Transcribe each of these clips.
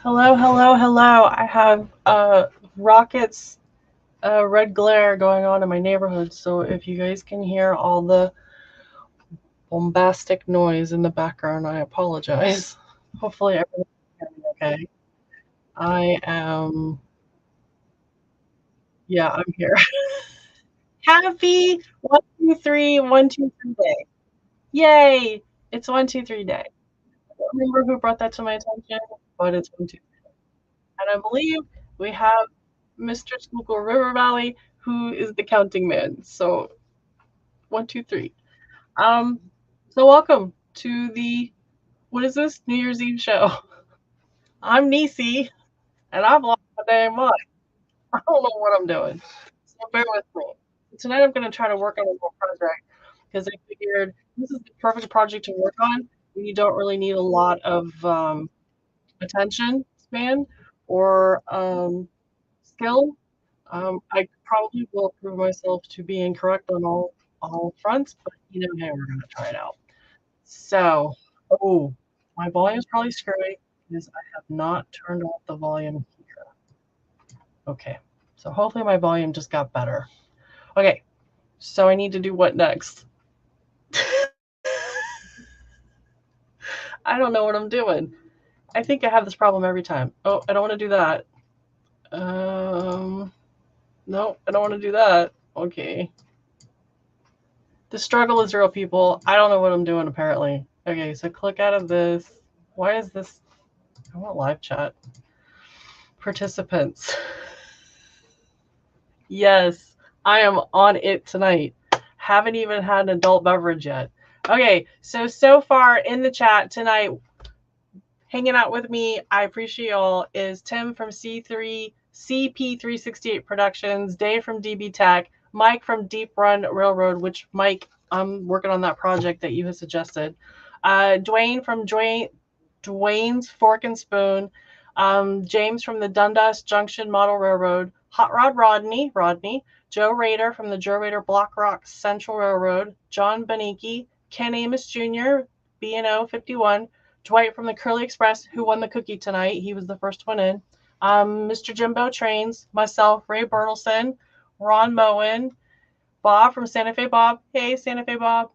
Hello, hello, hello. I have rockets, red glare going on in my neighborhood. So if you guys can hear all the bombastic noise in the background, I apologize. Hopefully everyone can hear me okay. I am, yeah, I'm here. Happy 1, 2, 3, 1, 2, 3 day. Yay! It's 1, 2, 3 day. I don't remember who brought that to my attention, but it's 1, 2. And I believe we have Mr. Schuylkill River Valley, who is the counting man. So 1, 2, 3. Um, so welcome to the what is this New Year's Eve show? I'm Nissy, and I've lost my damn mind. I don't know what I'm doing, so bear with me. Tonight I'm going to try to work on a little project because I figured this is the perfect project to work on. You don't really need a lot of attention span or skill. I probably will prove myself to be incorrect on all fronts, but hey, we're gonna try it out. So, oh, my volume is probably screwy because I have not turned off the volume here. Okay, so hopefully my volume just got better. Okay, so I need to do what next? I don't know what I'm doing. I think I have this problem every time. Oh, I don't want to do that. No, I don't want to do that. Okay. The struggle is real, people. I don't know what I'm doing, apparently. Okay, so click out of this. Why is this? I want live chat. Participants. Yes, I am on it tonight. Haven't even had an adult beverage yet. Okay, so far in the chat tonight, hanging out with me, I appreciate y'all, is Tim from CP368 Productions, Dave from DB Tech, Mike from Deep Run Railroad, which Mike, I'm working on that project that you have suggested. Dwayne from Dwayne's Fork and Spoon, James from the Dundas Junction Model Railroad, Hot Rod Rodney, Joe Rader from the Joe Rader Block Rock Central Railroad, John Beniki, Ken Amos Jr., B&O 51, Dwight from the Curly Express, who won the cookie tonight. He was the first one in. Mr. Jimbo Trains, myself, Ray Bertelson, Ron Moen, Bob from Santa Fe Bob. Hey, Santa Fe Bob.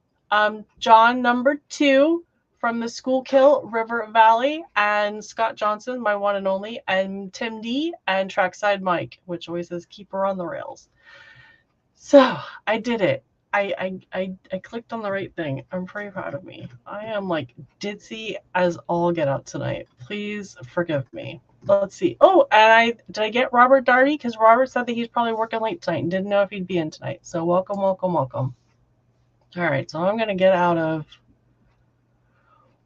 John number 2 from the Schuylkill River Valley, and Scott Johnson, my one and only, and Tim D, and Trackside Mike, which always says keep her on the rails. So I did it. I clicked on the right thing. I'm pretty proud of me. I am like ditzy as all get out tonight. Please forgive me. Let's see. Oh, and did I get Robert Darty? Because Robert said that he's probably working late tonight and didn't know if he'd be in tonight. So welcome, welcome, welcome. All right, so I'm gonna get out of.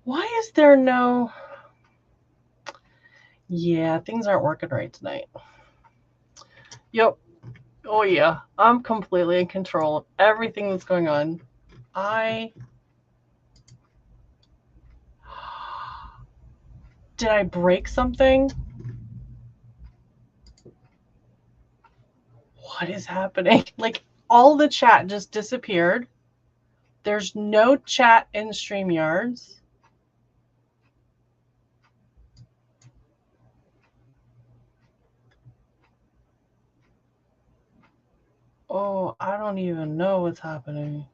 Why is there no? Yeah, things aren't working right tonight. Yep. Oh yeah, I'm completely in control of everything that's going on. Did I break something? What is happening? Like all the chat just disappeared. There's no chat in StreamYards. Oh, I don't even know what's happening.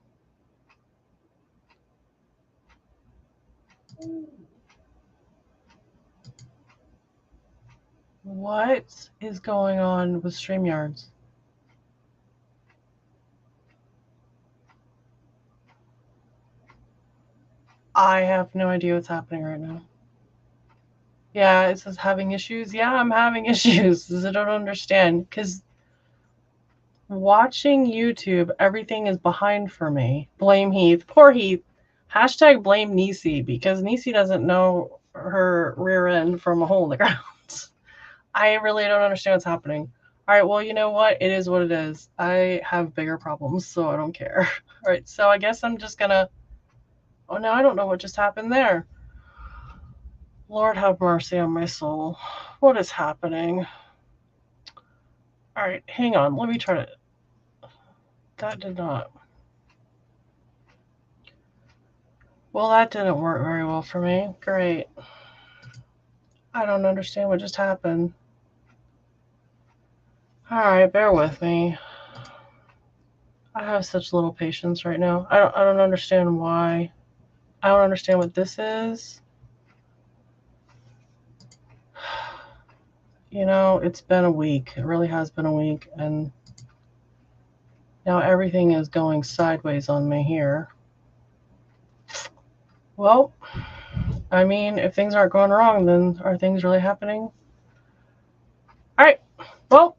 What is going on with StreamYards? I have no idea what's happening right now. Yeah, it says having issues. Yeah, I'm having issues. I don't understand because watching YouTube, everything is behind for me. Blame Heath. Poor Heath. Hashtag blame Nissy because Nissy doesn't know her rear end from a hole in the ground. I really don't understand what's happening. All right, well, you know what? It is what it is. I have bigger problems, so I don't care. All right, so I guess I'm just gonna. Oh no, I don't know what just happened there. Lord have mercy on my soul. What is happening? All right, hang on. Let me try to. That did not. Well, that didn't work very well for me. Great. I don't understand what just happened. All right, bear with me. I have such little patience right now. I don't understand why. I don't understand what this is. You know, it's been a week. It really has been a week, and now everything is going sideways on me here. Well, I mean, if things aren't going wrong, then are things really happening? All right. Well,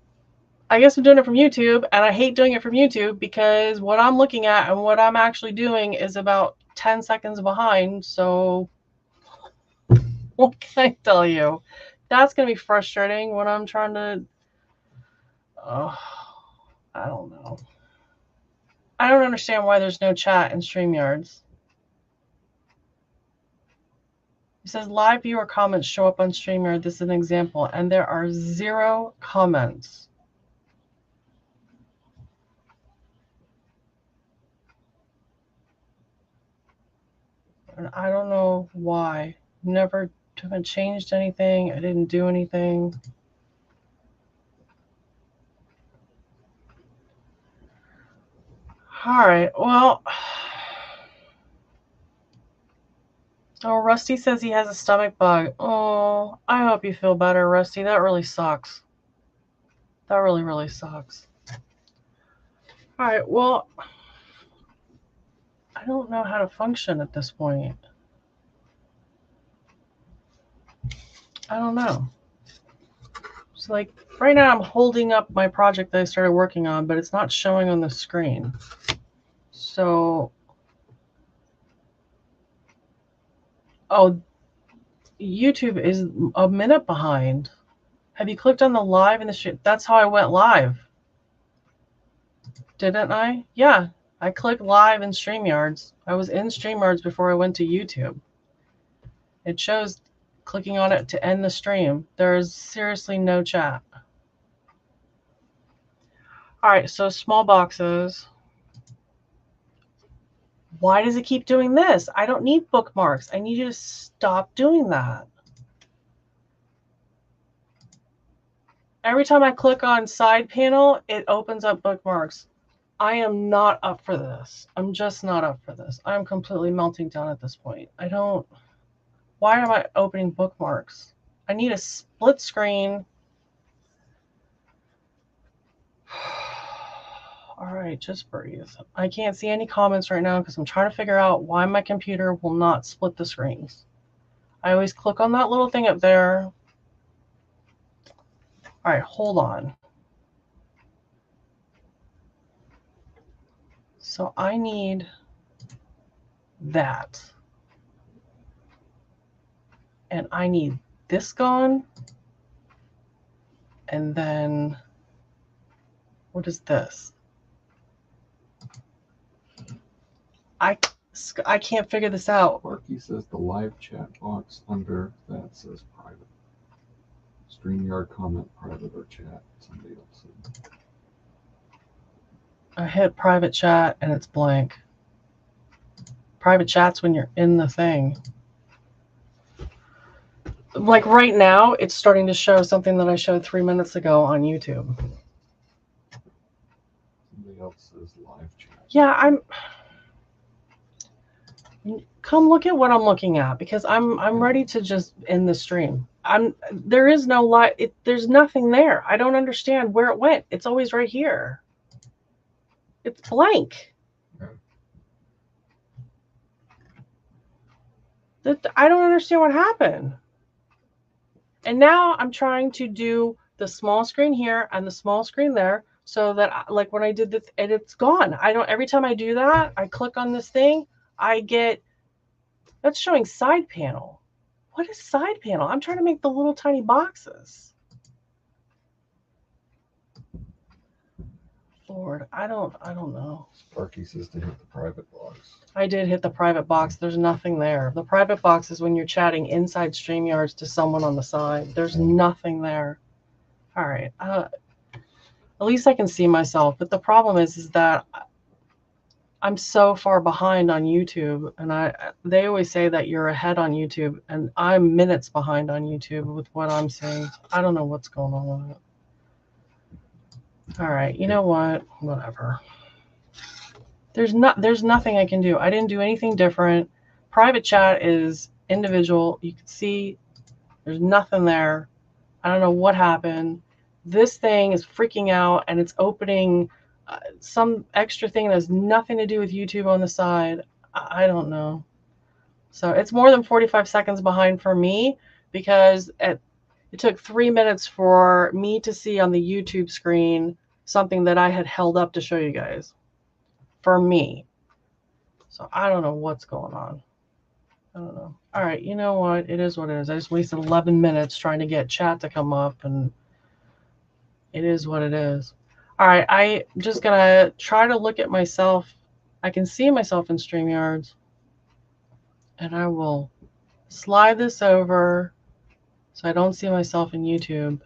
I guess I'm doing it from YouTube, and I hate doing it from YouTube because what I'm looking at and what I'm actually doing is about 10 seconds behind. So what can I tell you? That's going to be frustrating when I'm trying to... I don't know. I don't understand why there's no chat in StreamYards. It says live viewer comments show up on StreamYard. This is an example, and there are 0 comments. And I don't know why. Haven't changed anything. I didn't do anything. All right, well. Oh, Rusty says he has a stomach bug. Oh, I hope you feel better, Rusty. That really sucks. That really, really sucks. All right, well, I don't know how to function at this point. I don't know. So, like, right now I'm holding up my project that I started working on, but it's not showing on the screen. So, oh, YouTube is a minute behind. Have you clicked on the live in the stream? That's how I went live. Didn't I? Yeah, I clicked live in StreamYards. I was in StreamYards before I went to YouTube. It shows clicking on it to end the stream. There is seriously no chat. All right, so small boxes. Why does it keep doing this? I don't need bookmarks. I need you to stop doing that. Every time I click on side panel, it opens up bookmarks. I am not up for this. I'm just not up for this. I'm completely melting down at this point. Why am I opening bookmarks? I need a split screen. All right, just breathe. I can't see any comments right now because I'm trying to figure out why my computer will not split the screens. I always click on that little thing up there. All right, hold on. So I need that. And I need this gone. And then what is this? I can't figure this out. Sparky says the live chat box under that says private. StreamYard comment private or chat. Somebody else said. I hit private chat and it's blank. Private chat's when you're in the thing. Like right now, it's starting to show something that I showed 3 minutes ago on YouTube. Somebody else says live chat. Yeah, come look at what I'm looking at because I'm ready to just end the stream. There is no live. There's nothing there. I don't understand where it went. It's always right here. It's blank. I don't understand what happened. And now I'm trying to do the small screen here and the small screen there so that, like when I did this, and it's gone. Every time I do that, I click on this thing, I get, that's showing side panel. What is side panel? I'm trying to make the little tiny boxes. Lord, I don't know. Sparky says to hit the private box. I did hit the private box. There's nothing there. The private box is when you're chatting inside StreamYards to someone on the side. There's nothing there. All right. At least I can see myself. But the problem is that I'm so far behind on YouTube, and they always say that you're ahead on YouTube, and I'm minutes behind on YouTube with what I'm seeing. I don't know what's going on with it. All right, you know what? Whatever. There's nothing I can do. I didn't do anything different. Private chat is individual. You can see there's nothing there. I don't know what happened. This thing is freaking out, and it's opening some extra thing that has nothing to do with YouTube on the side. I don't know. So it's more than 45 seconds behind for me because it took 3 minutes for me to see on the YouTube screen something that I had held up to show you guys. For me. So I don't know what's going on. I don't know. All right, you know what? It is what it is. I just wasted 11 minutes trying to get chat to come up, and it is what it is. All right, I'm just going to try to look at myself. I can see myself in StreamYards, and I will slide this over so I don't see myself in YouTube,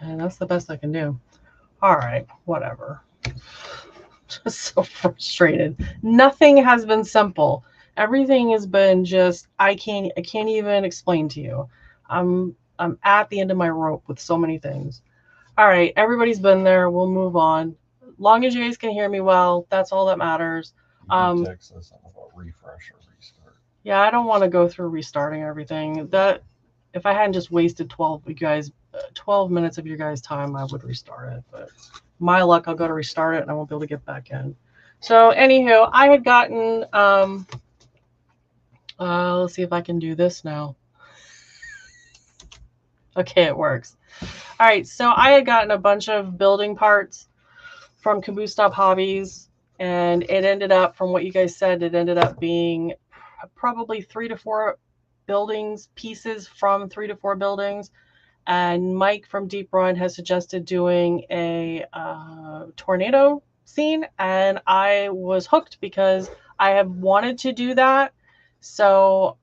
and that's the best I can do. All right, whatever. Just so frustrated. Nothing has been simple. Everything has been just I can't even explain to you. I'm at the end of my rope with so many things. All right, everybody's been there. We'll move on. Long as you guys can hear me well, that's all that matters. Text us about refresh or restart. Yeah, I don't want to go through restarting everything. That if I hadn't just wasted 12 minutes of your guys' time, I would restart it. But my luck, I'll go to restart it and I won't be able to get back in. So anywho, I had gotten let's see if I can do this now. Okay, it works. All right, so I had gotten a bunch of building parts from Caboose Stop Hobbies, and it ended up, from what you guys said, it ended up being probably 3 to 4 buildings, pieces from 3 to 4 buildings. And Mike from Deep Run has suggested doing a tornado scene, and I was hooked because I have wanted to do that. So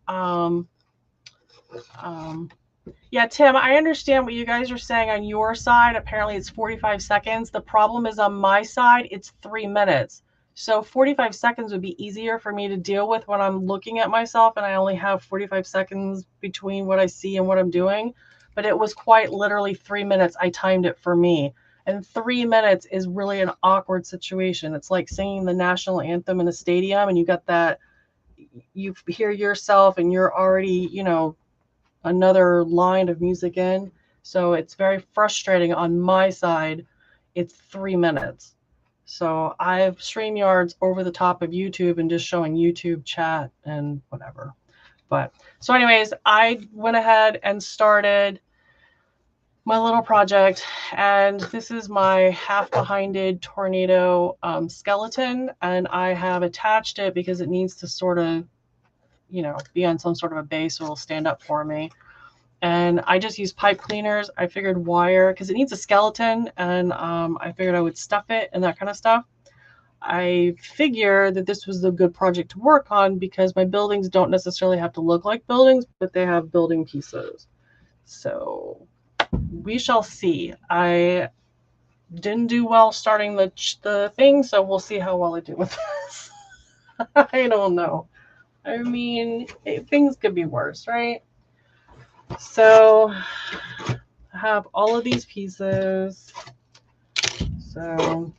yeah, Tim, I understand what you guys are saying on your side. Apparently it's 45 seconds. The problem is on my side, it's 3 minutes. So 45 seconds would be easier for me to deal with when I'm looking at myself and I only have 45 seconds between what I see and what I'm doing. But it was quite literally 3 minutes. I timed it for me. And 3 minutes is really an awkward situation. It's like singing the national anthem in a stadium and you got that, you hear yourself and you're already, another line of music in. So it's very frustrating on my side. It's 3 minutes. So I've StreamYards over the top of YouTube and just showing YouTube chat and whatever. But so anyways, I went ahead and started my little project, and this is my half-behinded tornado skeleton, and I have attached it because it needs to sort of, be on some sort of a base so it'll stand up for me. And I just use pipe cleaners. I figured wire, because it needs a skeleton, and I figured I would stuff it and that kind of stuff. I figured that this was a good project to work on because my buildings don't necessarily have to look like buildings, but they have building pieces. So we shall see. I didn't do well starting the thing, so we'll see how well I do with this. I don't know. I mean, things could be worse, right? So I have all of these pieces. So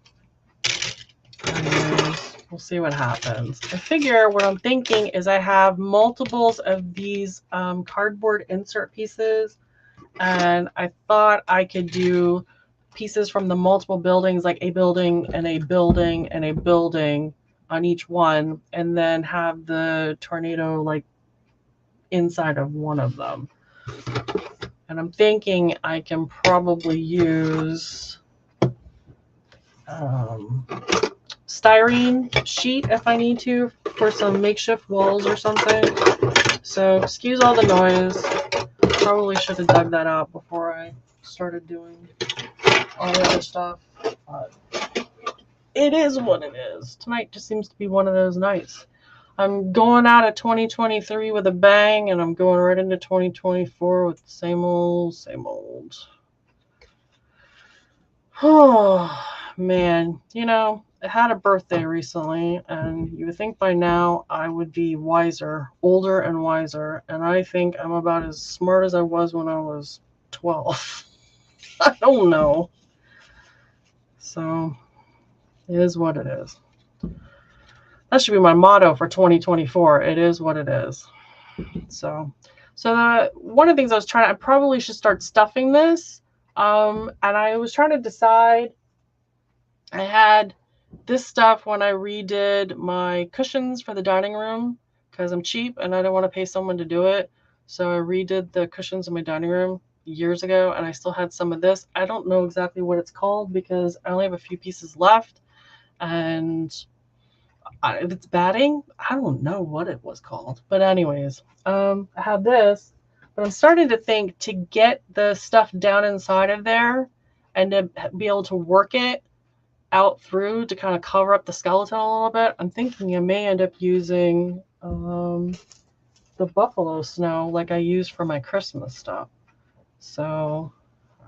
anyways, we'll see what happens. I figure what I'm thinking is I have multiples of these cardboard insert pieces, and I thought I could do pieces from the multiple buildings, like a building and a building and a building on each one, and then have the tornado like inside of one of them. And I'm thinking I can probably use styrene sheet if I need to for some makeshift walls or something. So excuse all the noise. Probably should have dug that out before I started doing all the other stuff. But it is what it is. Tonight just seems to be one of those nights. I'm going out of 2023 with a bang, and I'm going right into 2024 with the same old, same old. Oh, man. I had a birthday recently, and you would think by now I would be wiser, older and wiser, and I think I'm about as smart as I was when I was 12. I don't know. So, it is what it is. That should be my motto for 2024. It is what it is. So one of the things I probably should start stuffing this. And I was trying to decide. I had this stuff when I redid my cushions for the dining room because I'm cheap and I don't want to pay someone to do it. So I redid the cushions in my dining room years ago, and I still had some of this. I don't know exactly what it's called because I only have a few pieces left, and if it's batting, I don't know what it was called. But anyways, I have this, but I'm starting to think to get the stuff down inside of there and to be able to work it out through to kind of cover up the skeleton a little bit. I'm thinking I may end up using the buffalo snow like I used for my Christmas stuff. So, all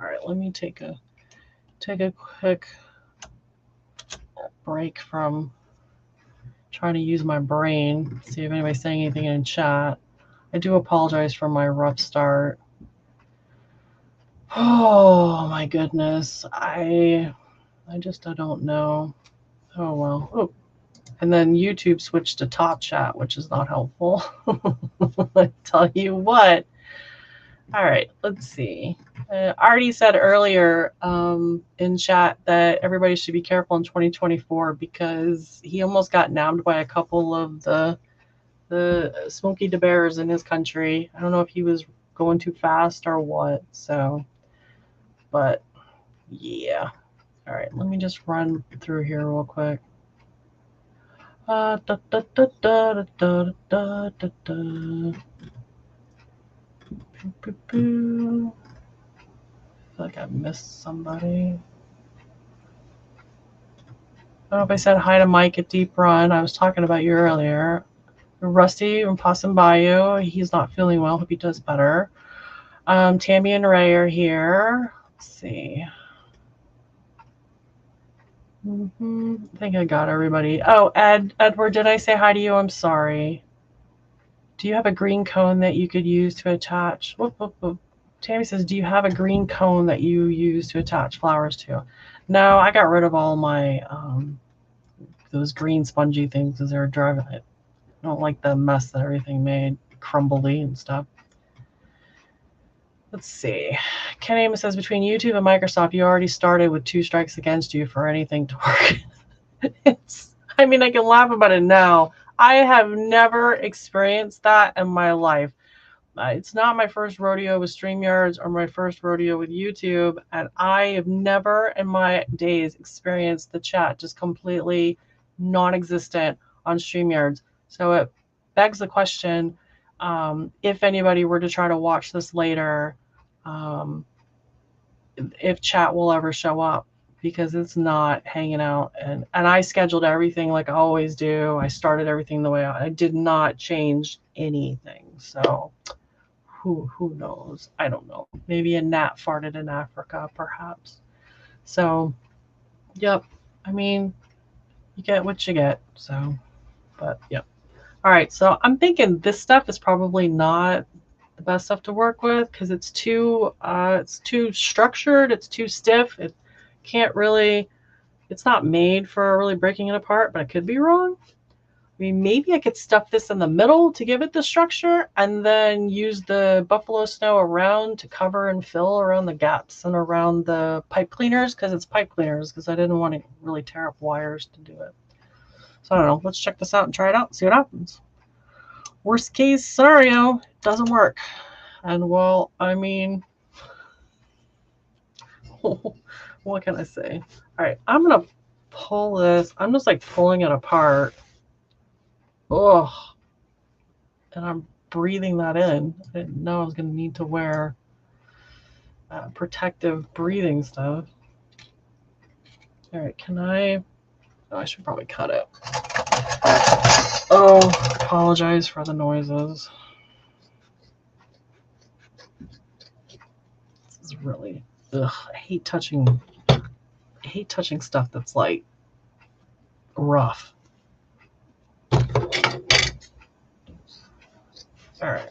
right, let me take a quick break from trying to use my brain, see if anybody's saying anything in chat. I do apologize for my rough start. Oh my goodness. I don't know. Oh well. Oh. And then YouTube switched to top chat, which is not helpful. I tell you what. All right, let's see. I already said earlier in chat that everybody should be careful in 2024 because he almost got nabbed by a couple of the Smokey the Bears in his country. I don't know if he was going too fast or what. So, but yeah. All right, let me just run through here real quick. Da, da, da, da, da, da, da, da, da. Boo, boo, boo. I feel like I missed somebody. I don't know if I said hi to Mike at Deep Run. I was talking about you earlier. Rusty from Possum Bayou. He's not feeling well. Hope he does better. Tammy and Ray are here. Let's see. I think I got everybody. Oh, Edward, did I say hi to you? I'm sorry. Do you have a green cone that you could use to attach? Whoop, whoop, whoop. Tammy says, do you have a green cone that you use to attach flowers to? No, I got rid of all my those green spongy things because they were driving it. I don't like the mess that everything made, crumbly and stuff. Let's see. Ken Amos says, between YouTube and Microsoft, you already started with 2 strikes against you for anything to work. I mean, I can laugh about it now. I have never experienced that in my life. It's not my first rodeo with StreamYards or my first rodeo with YouTube, and I have never in my days experienced the chat just completely non-existent on StreamYards. So it begs the question, if anybody were to try to watch this later, if chat will ever show up, because it's not hanging out. And I scheduled everything like I always do. I started everything the way I did not change anything. So who knows? I don't know. Maybe a gnat farted in Africa, perhaps. So, yep. I mean, you get what you get. So, but yep. All right. So I'm thinking this stuff is probably not the best stuff to work with because it's too structured. It's too stiff. It can't really. It's not made for really breaking it apart. But I could be wrong. I mean, maybe I could stuff this in the middle to give it the structure and then use the buffalo snow around to cover and fill around the gaps and around the pipe cleaners because it's pipe cleaners because I didn't want to really tear up wires to do it. So I don't know. Let's check this out and try it out and see what happens. Worst case scenario, it doesn't work. And well, I mean, what can I say? All right, I'm going to pull this. I'm just like pulling it apart. Ugh. And I'm breathing that in. I didn't know I was going to need to wear protective breathing stuff. All right, can I? Oh, I should probably cut it. Oh, apologize for the noises. This is really, ugh, I hate touching stuff that's like rough. All right.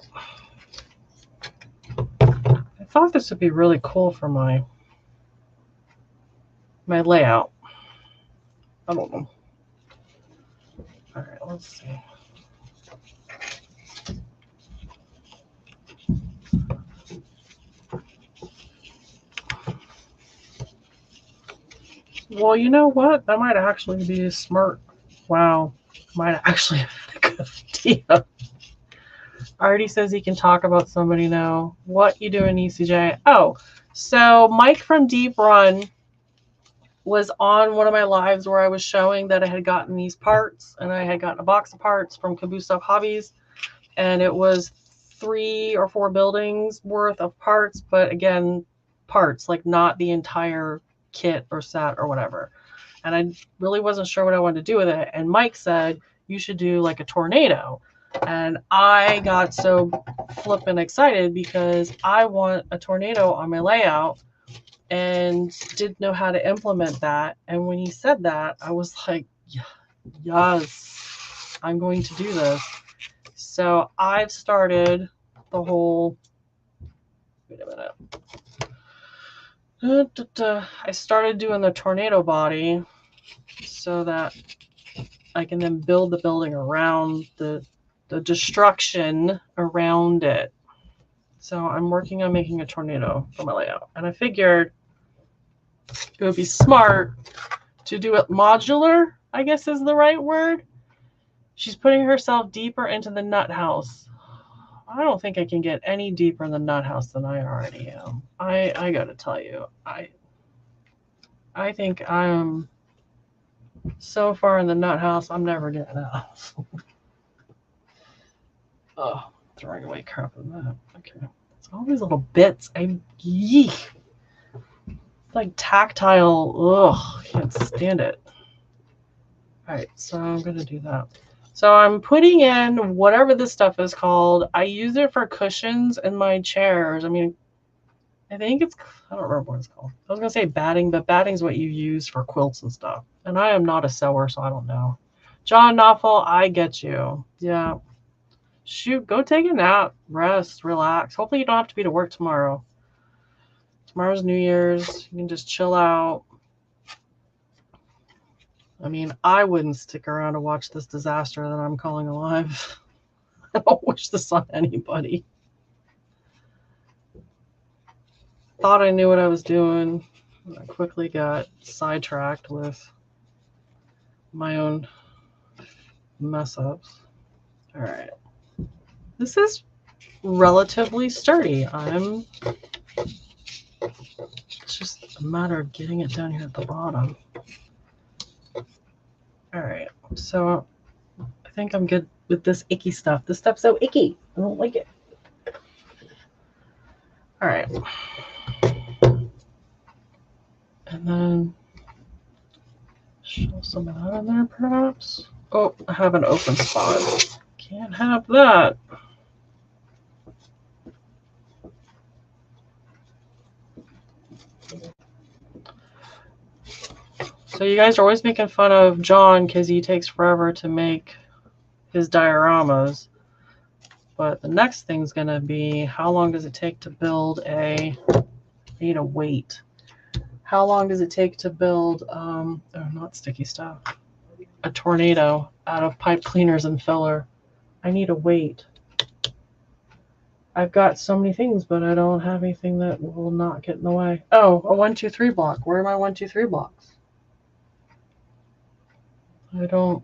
I thought this would be really cool for my layout. I don't know. All right, let's see. Well, you know what? That might actually be smart. Wow. Might actually be a good idea. Artie says he can talk about somebody now. What you doing, ECJ? Oh, so Mike from Deep Run was on one of my lives where I was showing that I had gotten these parts, and I had gotten a box of parts from Caboose Up Hobbies, and it was 3 or 4 buildings worth of parts, but again, parts, like not the entire kit or set or whatever. And I really wasn't sure what I wanted to do with it. And Mike said, you should do like a tornado. And I got so flippin' excited because I want a tornado on my layout and didn't know how to implement that. And when he said that, I was like, yes, I'm going to do this. So I've started the whole, wait a minute. I started doing the tornado body so that I can then build the building around the destruction around it. So I'm working on making a tornado for my layout. And I figured it would be smart to do it modular, I guess is the right word. She's putting herself deeper into the nut house. I don't think I can get any deeper in the nut house than I already am. I gotta tell you, I think I'm so far in the nut house, I'm never getting out. Oh, throwing away crap in that. Okay. It's all these little bits. Yeek. Like tactile. Ugh, can't stand it. All right, so I'm going to do that. So I'm putting in whatever this stuff is called. I use it for cushions in my chairs. I mean, I think it's, I don't remember what it's called. I was going to say batting, but batting is what you use for quilts and stuff. And I am not a sewer, so I don't know. John Knopfel, I get you. Yeah. Shoot, go take a nap, rest, relax. Hopefully you don't have to be to work tomorrow. Tomorrow's New Year's. You can just chill out. I mean, I wouldn't stick around to watch this disaster that I'm calling alive. I don't wish this on anybody. Thought I knew what I was doing. I quickly got sidetracked with my own mess ups. All right. This is relatively sturdy. It's just a matter of getting it down here at the bottom. All right, so I think I'm good with this icky stuff. This stuff's so icky. I don't like it. All right. And then show some of that in there, perhaps. Oh, I have an open spot. Can't have that. So you guys are always making fun of John because he takes forever to make his dioramas. But the next thing's going to be, how long does it take to build I need a weight. How long does it take to build, oh, not sticky stuff, a tornado out of pipe cleaners and filler? I need a weight. I've got so many things, but I don't have anything that will not get in the way. Oh, a 1, 2, 3 block. Where are my 1, 2, 3 blocks? I don't.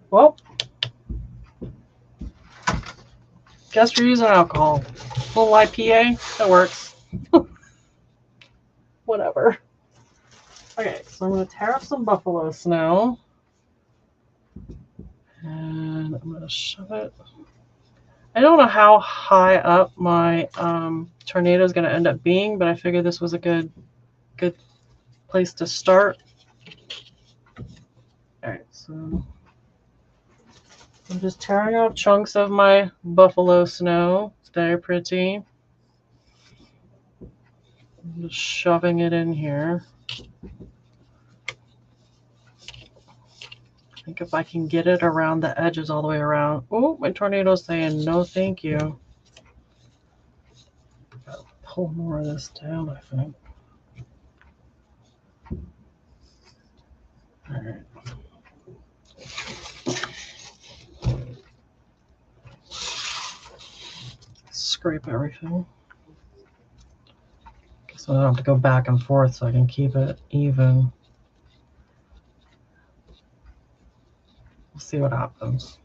Well, guess we're using alcohol. A little IPA, that works. Whatever. Okay, so I'm going to tear up some buffalo snow. And I'm going to shove it. I don't know how high up my tornado is going to end up being, but I figured this was a good place to start. All right, so I'm just tearing out chunks of my buffalo snow. It's very pretty. I'm just shoving it in here. I think if I can get it around the edges all the way around. Oh, my tornado's saying no thank you. Gotta pull more of this down, I think. Alright. Scrape everything. Guess I don't have to go back and forth so I can keep it even. We'll see what happens.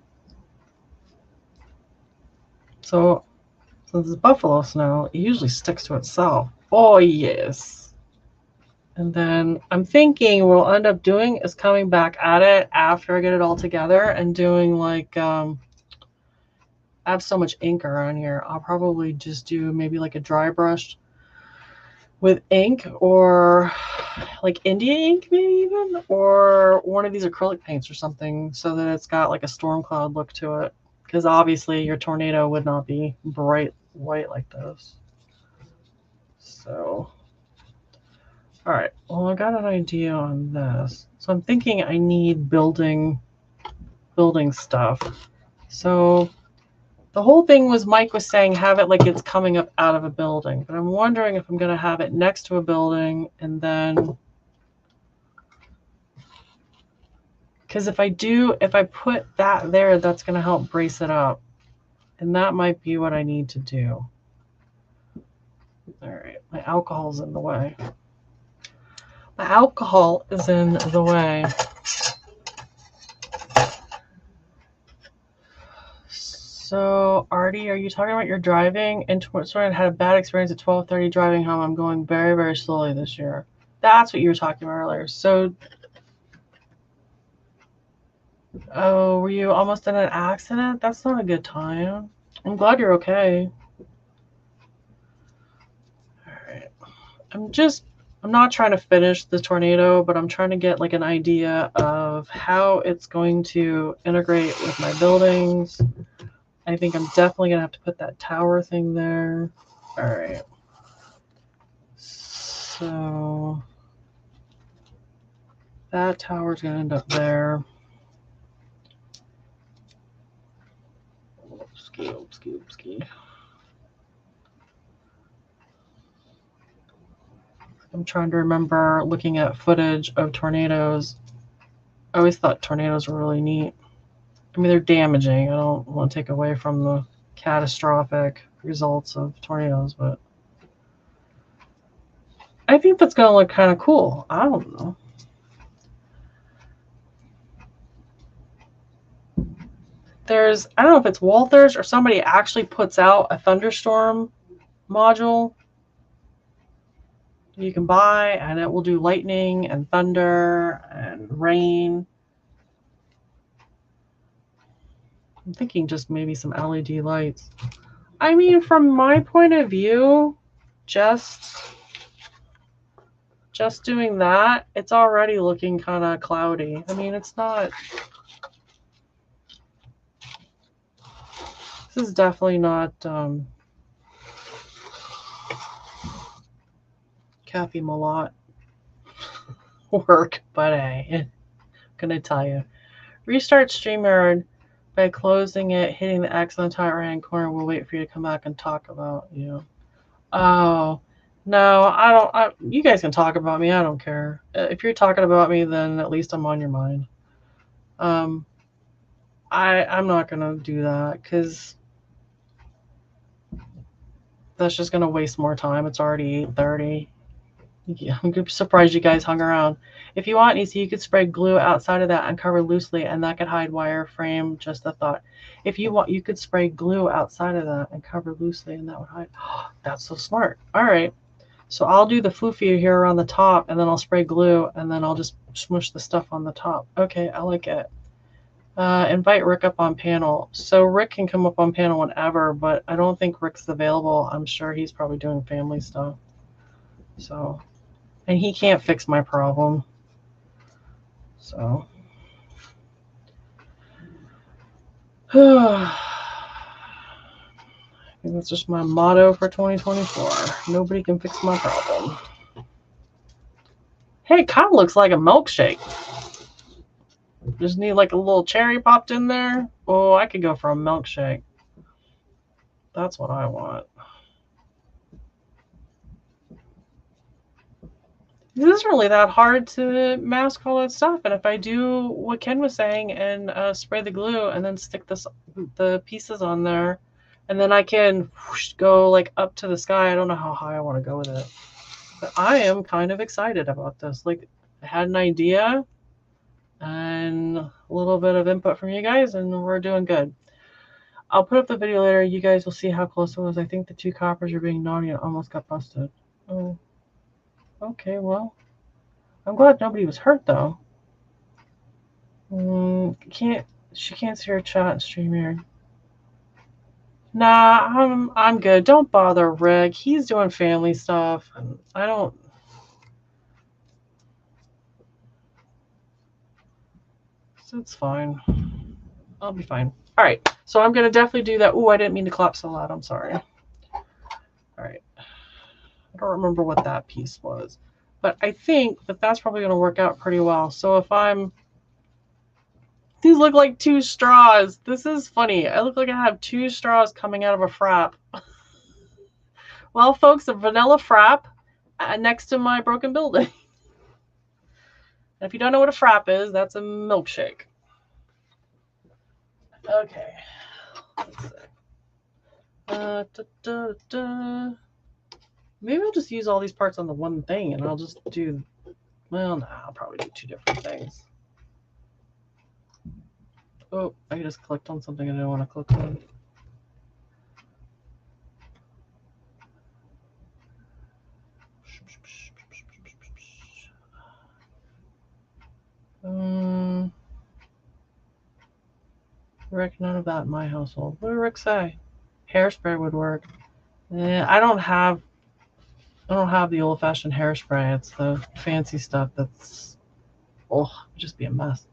So, since it's buffalo snow, it usually sticks to itself. Oh, yes. And then I'm thinking what I'll end up doing is coming back at it after I get it all together and doing like, I have so much ink around here. I'll probably just do maybe like a dry brush with ink, or like India ink maybe even, or one of these acrylic paints or something, so that it's got like a storm cloud look to it, because obviously your tornado would not be bright white like this. So all right, well, I got an idea on this, so I'm thinking I need building stuff. So the whole thing was, Mike was saying have it like it's coming up out of a building, but I'm wondering if I'm going to have it next to a building, and then, because if I put that there, that's going to help brace it up, and that might be what I need to do. All right, my alcohol's in the way. My alcohol is in the way. So, Artie, are you talking about your driving? And I had a bad experience at 12:30 driving home. I'm going very, very slowly this year. That's what you were talking about earlier. So, oh, were you almost in an accident? That's not a good time. I'm glad you're okay. All right. I'm not trying to finish the tornado, but I'm trying to get like an idea of how it's going to integrate with my buildings. I think I'm definitely going to have to put that tower thing there. All right. So that tower's going to end up there. Ski. I'm trying to remember looking at footage of tornadoes. I always thought tornadoes were really neat. I mean, they're damaging. I don't want to take away from the catastrophic results of tornadoes, but I think that's going to look kind of cool. I don't know. I don't know if it's Walters or somebody actually puts out a thunderstorm module you can buy, and it will do lightning and thunder and rain. I'm thinking just maybe some LED lights. I mean, from my point of view, just doing that, it's already looking kind of cloudy. I mean, it's not. This is definitely not Kathy Malott work, but hey, I'm gonna tell you. Restart StreamYard by closing it, hitting the X on the top right hand corner. We'll wait for you to come back and talk about you. Oh, no, I don't. You guys can talk about me. I don't care. If you're talking about me, then at least I'm on your mind. I'm not gonna do that because that's just gonna waste more time. It's already 8:30. Yeah, I'm surprised you guys hung around. If you want, Nissy, you could spray glue outside of that and cover loosely, and that could hide wireframe. Just a thought. If you want, you could spray glue outside of that and cover loosely, and that would hide. Oh, that's so smart. All right. So I'll do the floofy here on the top, and then I'll spray glue, and then I'll just smush the stuff on the top. Okay, I like it. Invite Rick up on panel. So Rick can come up on panel whenever, but I don't think Rick's available. I'm sure he's probably doing family stuff. So, and he can't fix my problem. So, I think that's just my motto for 2024. Nobody can fix my problem. Hey, it kind of looks like a milkshake. Just need like a little cherry popped in there. Oh, I could go for a milkshake. That's what I want. This isn't really that hard to mask all that stuff. And if I do what Ken was saying and spray the glue and then stick the pieces on there, and then I can whoosh, go like up to the sky. I don't know how high I want to go with it. But I am kind of excited about this. Like, I had an idea and a little bit of input from you guys, and we're doing good. I'll put up the video later. You guys will see how close it was. I think the two coppers are being naughty and almost got busted. Oh, okay, well, I'm glad nobody was hurt, though. She can't see her chat and stream here. Nah, I'm good. Don't bother Rick. He's doing family stuff, and I don't. So it's fine. I'll be fine. All right. So I'm gonna definitely do that. Ooh, I didn't mean to clap so loud. I'm sorry. All right. I don't remember what that piece was, but I think that that's probably gonna work out pretty well. So if I'm these look like two straws. This is funny. I look like I have two straws coming out of a frap. Well, folks, a vanilla frap next to my broken building. And if you don't know what a frap is, that's a milkshake. Okay. Let's see. Maybe I'll just use all these parts on the one thing, and I'll just do. Well, no, I'll probably do two different things. Oh, I just clicked on something I didn't want to click on. Rick, none of that in my household. What did Rick say? Hairspray would work. I don't have the old-fashioned hairspray. It's the fancy stuff that's just be a mess.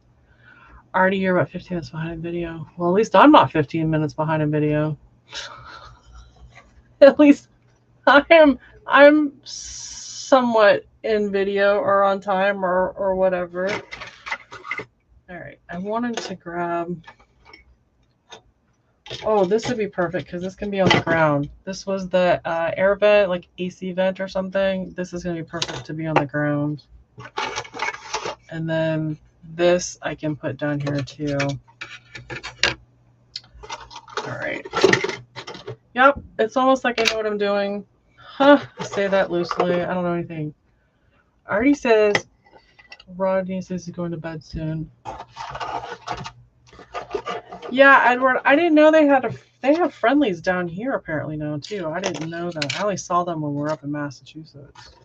Already you're about 15 minutes behind in video. Well, at least I'm not 15 minutes behind in video. At least I'm somewhat in video or on time or whatever. All right, I wanted to grab. Oh, this would be perfect because this can be on the ground. This was the air vent, like AC vent or something. This is going to be perfect to be on the ground. And then this I can put down here too. All right. Yep, it's almost like I know what I'm doing. Huh, I say that loosely. I don't know anything. Artie says Rodney says he's going to bed soon. Yeah, Edward, I didn't know they have friendlies down here apparently now too. I didn't know that. I only saw them when we were up in Massachusetts.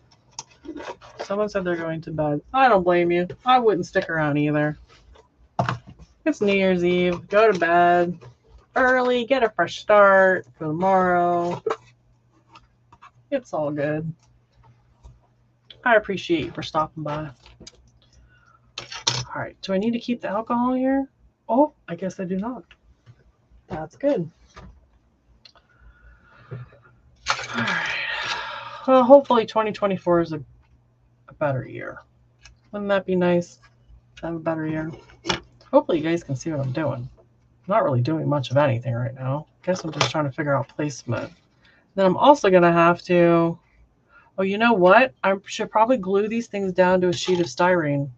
Someone said they're going to bed. I don't blame you. I wouldn't stick around either. It's New Year's Eve. Go to bed early, get a fresh start for tomorrow. It's all good. I appreciate you for stopping by. All right, do I need to keep the alcohol here? Oh, I guess I do not. That's good. All right. Well, hopefully 2024 is a better year. Wouldn't that be nice to have a better year? Hopefully you guys can see what I'm doing. I'm not really doing much of anything right now. I guess I'm just trying to figure out placement. Then I'm also going to have to, oh, you know what? I should probably glue these things down to a sheet of styrene.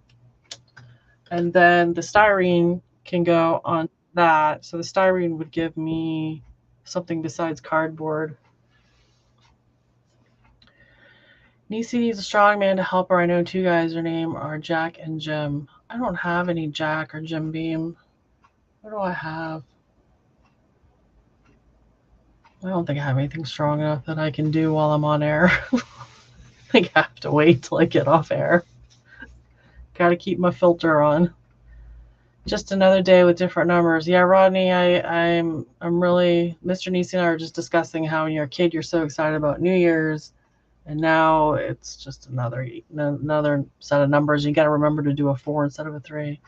And then the styrene can go on that. So the styrene would give me something besides cardboard. Nissy needs a strong man to help her. I know two guys. Their name are Jack and Jim. I don't have any Jack or Jim Beam. What do I have? I don't think I have anything strong enough that I can do while I'm on air. I think I have to wait till I get off air. Got to keep my filter on. Just another day with different numbers. Yeah, Rodney, I'm really, Mr. Nissy and I are just discussing how when you're a kid, you're so excited about New Year's. And now it's just another set of numbers. You got to remember to do a 4 instead of a 3.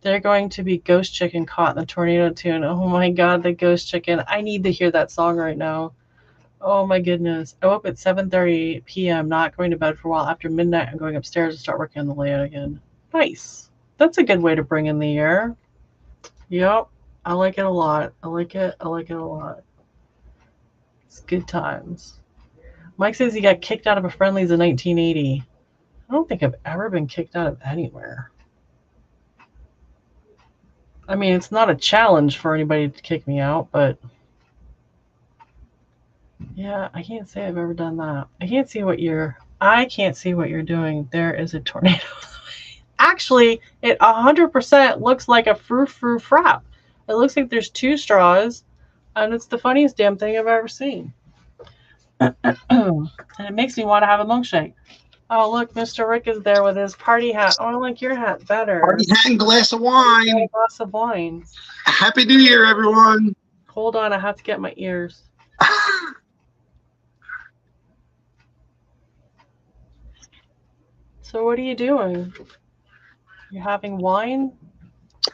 They're going to be Ghost Chicken caught in the tornado tune. Oh my God, the Ghost Chicken. I need to hear that song right now. Oh my goodness. I woke up at 7:30 p.m., not going to bed for a while. After midnight, I'm going upstairs to start working on the layout again. Nice. That's a good way to bring in the year. Yep. I like it a lot. I like it a lot. It's good times. Mike says he got kicked out of a Friendlies in 1980. I don't think I've ever been kicked out of anywhere. I mean, it's not a challenge for anybody to kick me out, but yeah, I can't say I've ever done that. I can't see what you're doing. There is a tornado. Actually, it 100% looks like a frou-frou frap. It looks like there's 2 straws, and it's the funniest damn thing I've ever seen. And it makes me want to have a milkshake. Oh, look, Mr. Rick is there with his party hat. Oh, I like your hat better. Party hat and glass of wine. A glass of wine. Happy New Year, everyone. Hold on, I have to get my ears. So what are you doing? You having wine?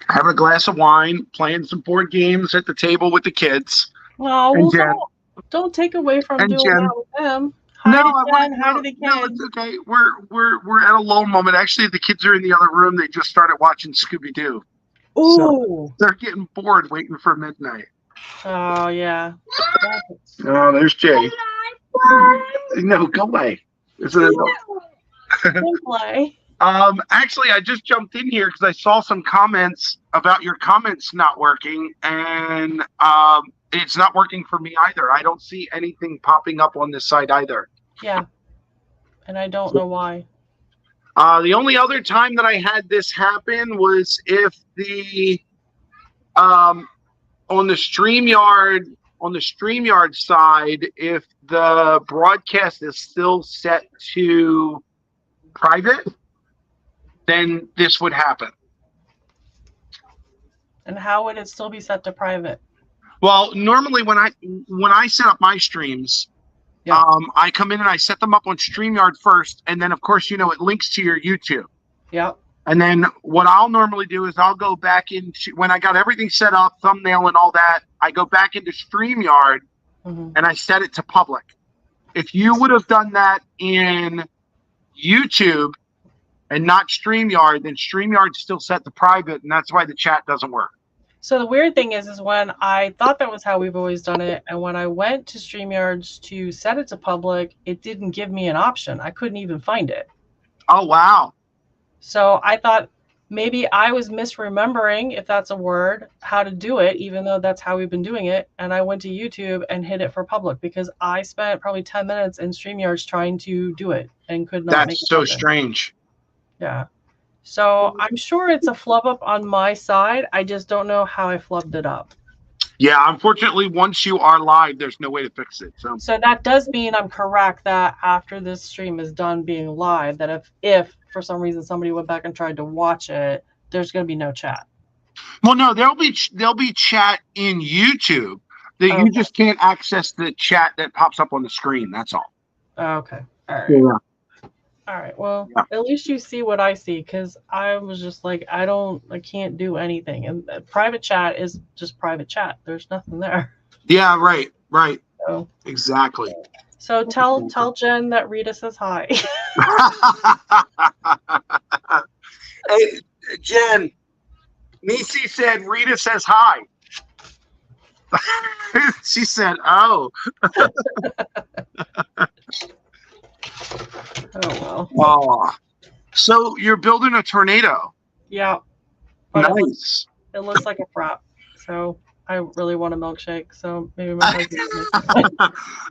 Have a glass of wine, playing some board games at the table with the kids. Oh, well, don't take away from doing that with them. Hi to the kids. No, it's okay. We're at a lull moment. Actually, the kids are in the other room. They just started watching Scooby-Doo. Ooh. So they're getting bored waiting for midnight. Oh, yeah. Oh, there's Jay. No, go away. Play. Actually, I just jumped in here because I saw some comments about your comments not working, and it's not working for me either. I don't see anything popping up on this side either. Yeah, and I don't know why. The only other time that I had this happen was if the on the StreamYard side, if the broadcast is still set to private, then this would happen. And how would it still be set to private? Well, normally when I set up my streams, yeah. I come in and I set them up on StreamYard first, and then of course it links to your YouTube. Yep. And then what I'll normally do is I'll go back into, when I got everything set up, thumbnail and all that, I go back into StreamYard and I set it to public. If you would have done that in YouTube and not StreamYard, then StreamYard's still set to private, and that's why the chat doesn't work. So the weird thing is when I thought that was how we've always done it, and when I went to StreamYards to set it to public, it didn't give me an option. I couldn't even find it. Oh, wow. So I thought maybe I was misremembering, if that's a word, how to do it, even though that's how we've been doing it. And I went to YouTube and hit it for public because I spent probably 10 minutes in StreamYards trying to do it and could not make it. That's so strange. Yeah. So I'm sure it's a flub up on my side. I just don't know how I flubbed it up. Yeah, unfortunately, once you are live, there's no way to fix it. So that does mean I'm correct that after this stream is done being live, that if for some reason somebody went back and tried to watch it, there's going to be no chat. Well, no, there'll be chat in YouTube. That you just can't access the chat that pops up on the screen. That's all. Okay. All right. Yeah. All right. Well, at least you see what I see, because I was just like, I can't do anything. And private chat is just private chat. There's nothing there. Yeah. Right. So, exactly. So tell Jen that Rita says hi. Hey, Jen. Nissy said Rita says hi. She said, "Oh." Oh well. Oh, so you're building a tornado? Yeah. Nice. It looks like a frap. So I really want a milkshake. So maybe my husband.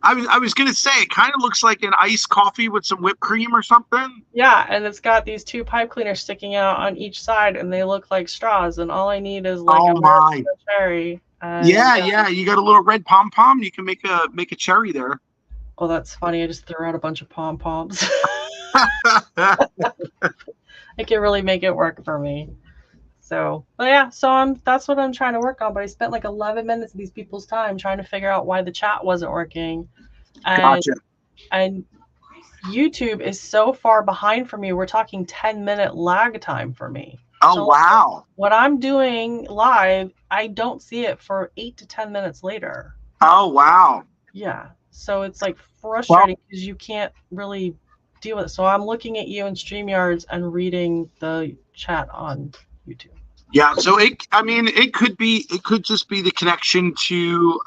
I was gonna say it kind of looks like an iced coffee with some whipped cream or something. Yeah, and it's got these 2 pipe cleaners sticking out on each side, and they look like straws. And all I need is like a cherry. Yeah. You got a little red pom pom. You can make a cherry there. Oh, that's funny. I just threw out a bunch of pom-poms. I can really make it work for me. So, but yeah, so that's what I'm trying to work on. But I spent like 11 minutes of these people's time trying to figure out why the chat wasn't working. And, gotcha. And YouTube is so far behind for me. We're talking 10-minute lag time for me. Oh, so wow. What I'm doing live, I don't see it for 8 to 10 minutes later. Oh, wow. Yeah. So it's like frustrating because you can't really deal with it. So I'm looking at you in StreamYards and reading the chat on YouTube. Yeah, so it could just be the connection to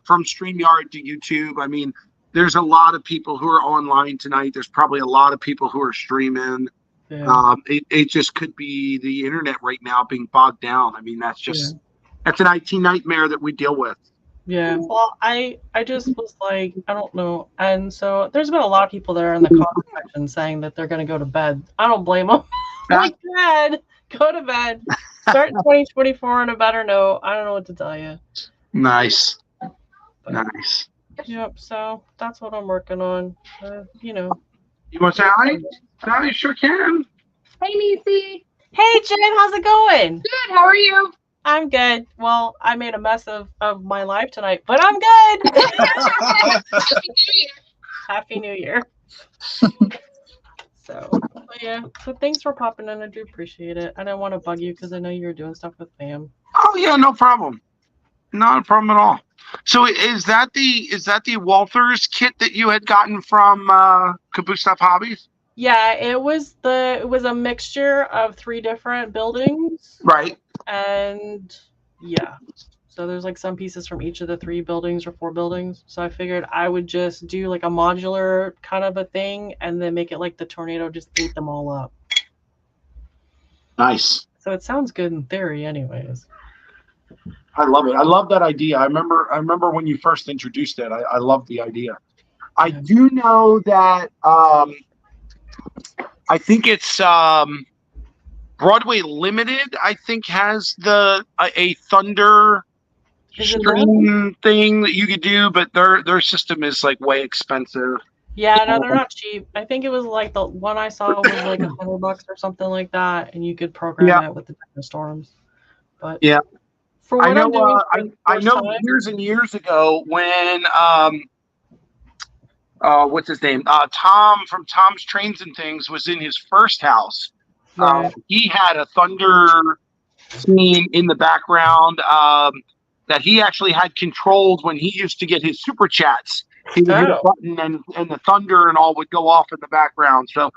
from StreamYard to YouTube. I mean, there's a lot of people who are online tonight. There's probably a lot of people who are streaming. Yeah. It just could be the internet right now being bogged down. I mean, that's an IT nightmare that we deal with. Yeah. Well, I just was like, I don't know. And so there's been a lot of people there in the comment section saying that they're going to go to bed. I don't blame them. Like, Dad, go to bed. Start 2024 on a better note. I don't know what to tell you. Nice. But, Nice. Yep. So that's what I'm working on. You know. You want to say hi? I sure can. Hey, Nissy. Hey, Jen, how's it going? Good. How are you? I'm good. Well, I made a mess of my life tonight, but I'm good. Happy New Year. Happy New Year. So, yeah. So thanks for popping in. I do appreciate it. I didn't want to bug you because I know you were doing stuff with fam. Oh yeah, no problem. Not a problem at all. So is that the Walters kit that you had gotten from Caboose Stuff Hobbies? Yeah, it was a mixture of 3 different buildings. Right. And yeah. So there's like some pieces from each of the 3 buildings or 4 buildings. So I figured I would just do like a modular kind of a thing and then make it like the tornado just ate them all up. Nice. So it sounds good in theory anyways. I love it. I love that idea. I remember when you first introduced it. I love the idea. I do know that I think it's Broadway Limited, I think, has a Thunder stream thing that you could do, but their system is like way expensive. Yeah, no, they're not cheap. I think it was like the one I saw was like $100 or something like that, and you could program it with the different storms. But yeah, for what I know. I know time, years and years ago when what's his name? Tom from Tom's Trains and Things was in his first house. He had a Thunder scene in the background that he actually had controlled when he used to get his super chats. He would hit a button and the Thunder and all would go off in the background. So,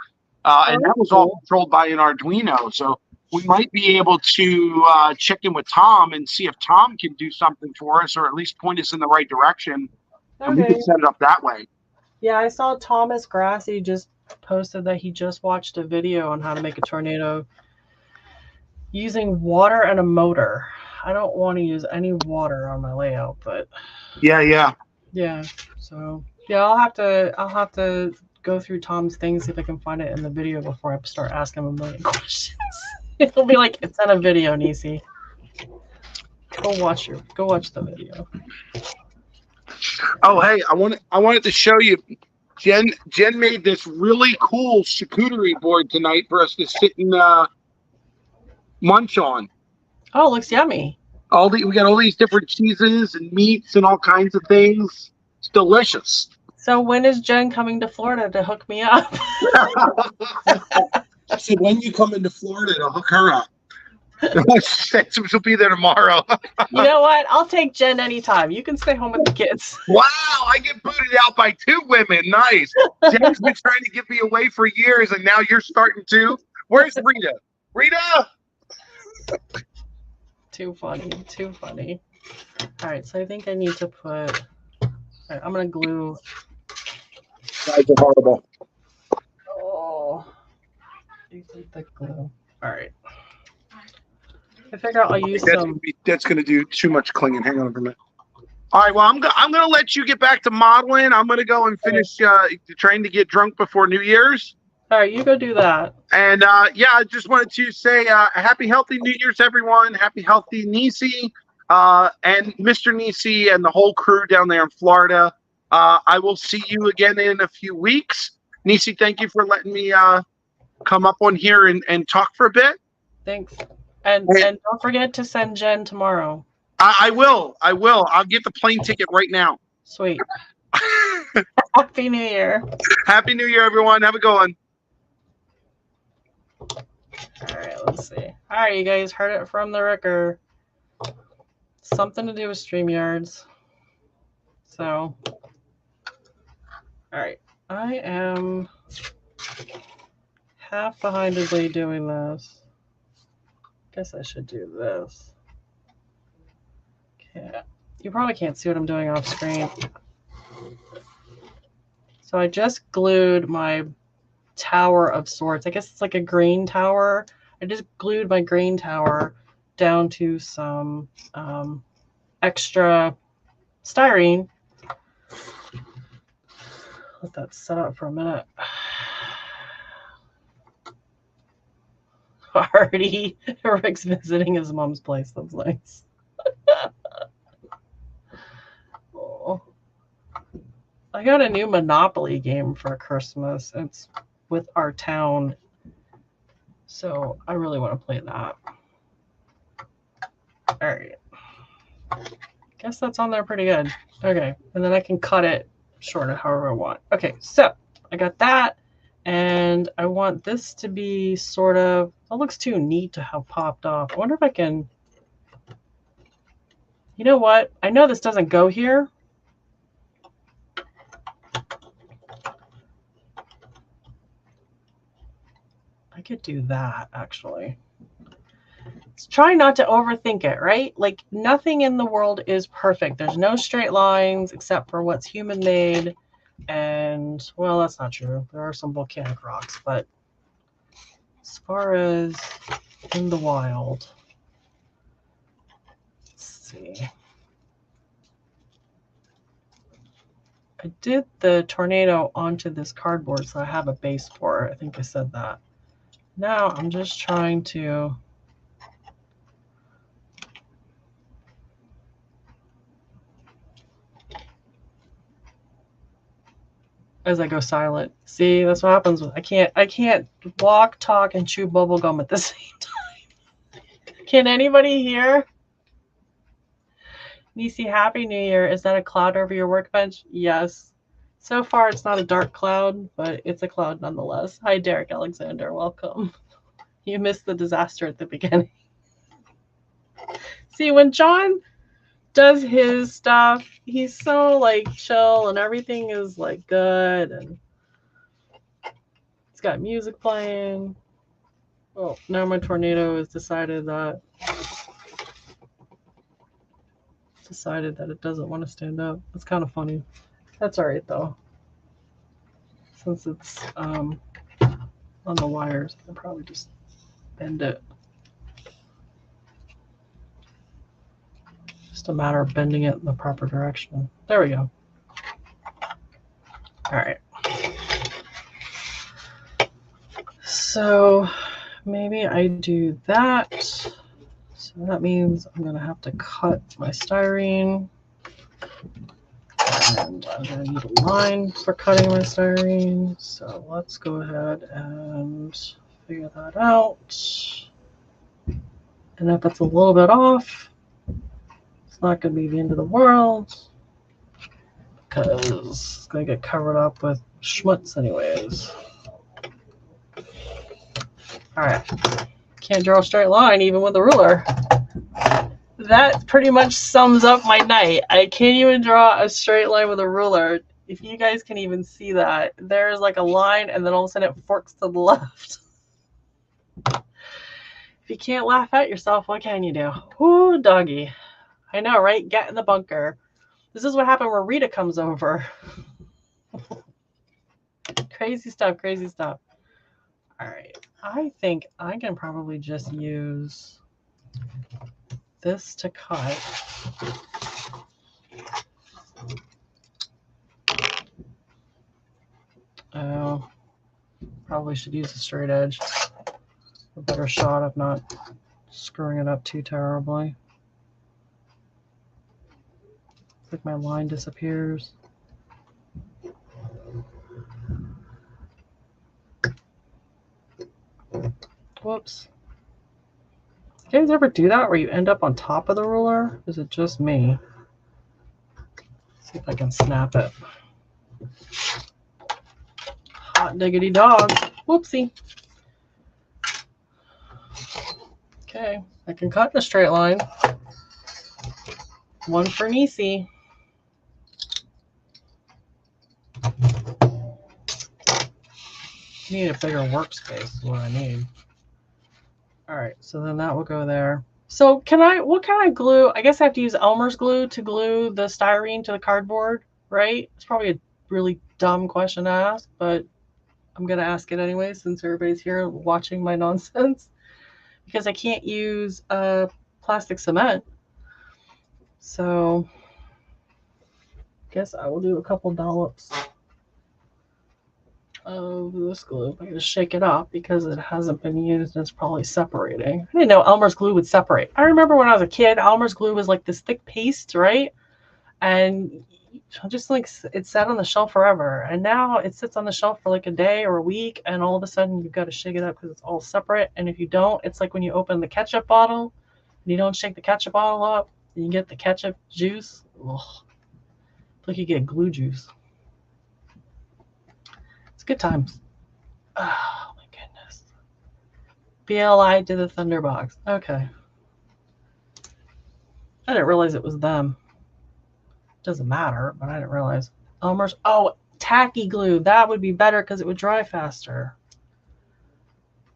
and that was all controlled by an Arduino. So we might be able to check in with Tom and see if Tom can do something for us, or at least point us in the right direction. And we can set it up that way. Yeah, I saw Thomas Grassi just posted that he just watched a video on how to make a tornado using water and a motor. I don't want to use any water on my layout, but yeah. So yeah, I'll have to go through Tom's things, see if I can find it in the video before I start asking him a million questions. It'll be like, it's in a video, Nissy. Go watch the video. Oh, hey, I wanted to show you. Jen made this really cool charcuterie board tonight for us to sit and munch on. Oh, it looks yummy. We got all these different cheeses and meats and all kinds of things. It's delicious. So when is Jen coming to Florida to hook me up? I said, when you come into Florida, to hook her up. She'll be there tomorrow. You know what? I'll take Jen anytime. You can stay home with the kids. Wow, I get booted out by 2 women. Nice. Jen's been trying to get me away for years, and now you're starting to. Where's Rita? Rita! Too funny. All right, so I think I need to put. All right, I'm gonna glue. Guys are horrible. Oh, you think the glue? All right. I figure I'll use some. That's going to do too much clinging. Hang on a minute. All right. Well, I'm going to let you get back to modeling. I'm going to go and finish trying to get drunk before New Year's. All right, you go do that. And yeah, I just wanted to say happy healthy New Year's, everyone. Happy healthy Nissy and Mr. Nissy and the whole crew down there in Florida. I will see you again in a few weeks. Nissy, thank you for letting me come up on here and talk for a bit. Thanks. And don't forget to send Jen tomorrow. I will. I'll get the plane ticket right now. Sweet. Happy New Year. Happy New Year, everyone. Have a good one. All right, let's see. All right, you guys heard it from the Ricker. Something to do with StreamYards. So, all right. I am half-behindedly doing this. Guess I should do this. Okay. You probably can't see what I'm doing off screen. So I just glued my tower of sorts. I guess it's like a green tower. I just glued my green tower down to some extra styrene. Let that set up for a minute. Already, Rick's visiting his mom's place. That's nice. Oh. I got a new Monopoly game for Christmas. It's with our town. So I really want to play that. All right. Guess that's on there pretty good. Okay. And then I can cut it short of however I want. Okay. So I got that. And I want this to be sort of, that looks too neat to have popped off. I wonder if I can, you know what? I know this doesn't go here. I could do that, actually. Try not to overthink it, right? Like, nothing in the world is perfect. There's no straight lines except for what's human-made. And, well, that's not true. There are some volcanic rocks, but as far as in the wild, let's see. I did the tornado onto this cardboard, so I have a base for it. I think I said that. Now I'm just trying to as I go silent. See, that's what happens. I can't walk, talk, and chew bubble gum at the same time. Can anybody hear? Nissy, Happy New Year. Is that a cloud over your workbench? Yes. So far, it's not a dark cloud, but it's a cloud nonetheless. Hi, Derek Alexander. Welcome. You missed the disaster at the beginning. See, when John does his stuff, he's so like chill and everything is like good and it's got music playing. Oh, now my tornado has decided that it doesn't want to stand up. It's kind of funny. That's all right though. Since it's on the wires, I can probably just bend it. Just a matter of bending it in the proper direction. There we go. All right. So maybe I do that. So that means I'm going to have to cut my styrene. And I'm going to need a line for cutting my styrene. So let's go ahead and figure that out. And if it's a little bit off, it's not going to be the end of the world because it's going to get covered up with schmutz anyways. All right. Can't draw a straight line even with a ruler. That pretty much sums up my night. I can't even draw a straight line with a ruler. If you guys can even see that, there's like a line and then all of a sudden it forks to the left. If you can't laugh at yourself, what can you do? Ooh, doggy. I know, right? Get in the bunker. This is what happened when Rita comes over. Crazy stuff, crazy stuff. All right. I think I can probably just use this to cut. Oh, probably should use a straight edge. A better shot of not screwing it up too terribly. It's like my line disappears. Whoops. You guys ever do that where you end up on top of the ruler? Is it just me? Let's see if I can snap it. Hot diggity dog. Whoopsie. Okay, I can cut in a straight line. One for Nissy. Need a bigger workspace is what I need. All right, so then that will go there. So what kind of glue? I guess I have to use Elmer's glue to glue the styrene to the cardboard, right? It's probably a really dumb question to ask, but I'm going to ask it anyway since everybody's here watching my nonsense. Because I can't use plastic cement. So I guess I will do a couple dollops of this glue. I'm going to shake it up because it hasn't been used and it's probably separating. I didn't know Elmer's glue would separate. I remember when I was a kid, Elmer's glue was like this thick paste, right? And just like it sat on the shelf forever. And now it sits on the shelf for like a day or a week. And all of a sudden you've got to shake it up because it's all separate. And if you don't, it's like when you open the ketchup bottle and you don't shake the ketchup bottle up, you get the ketchup juice. Ugh. It's like you get glue juice. It's good times. Oh my goodness. BLI to the Thunderbox. Okay. I didn't realize it was them. Doesn't matter, but I didn't realize. Elmer's. Oh, tacky glue. That would be better because it would dry faster.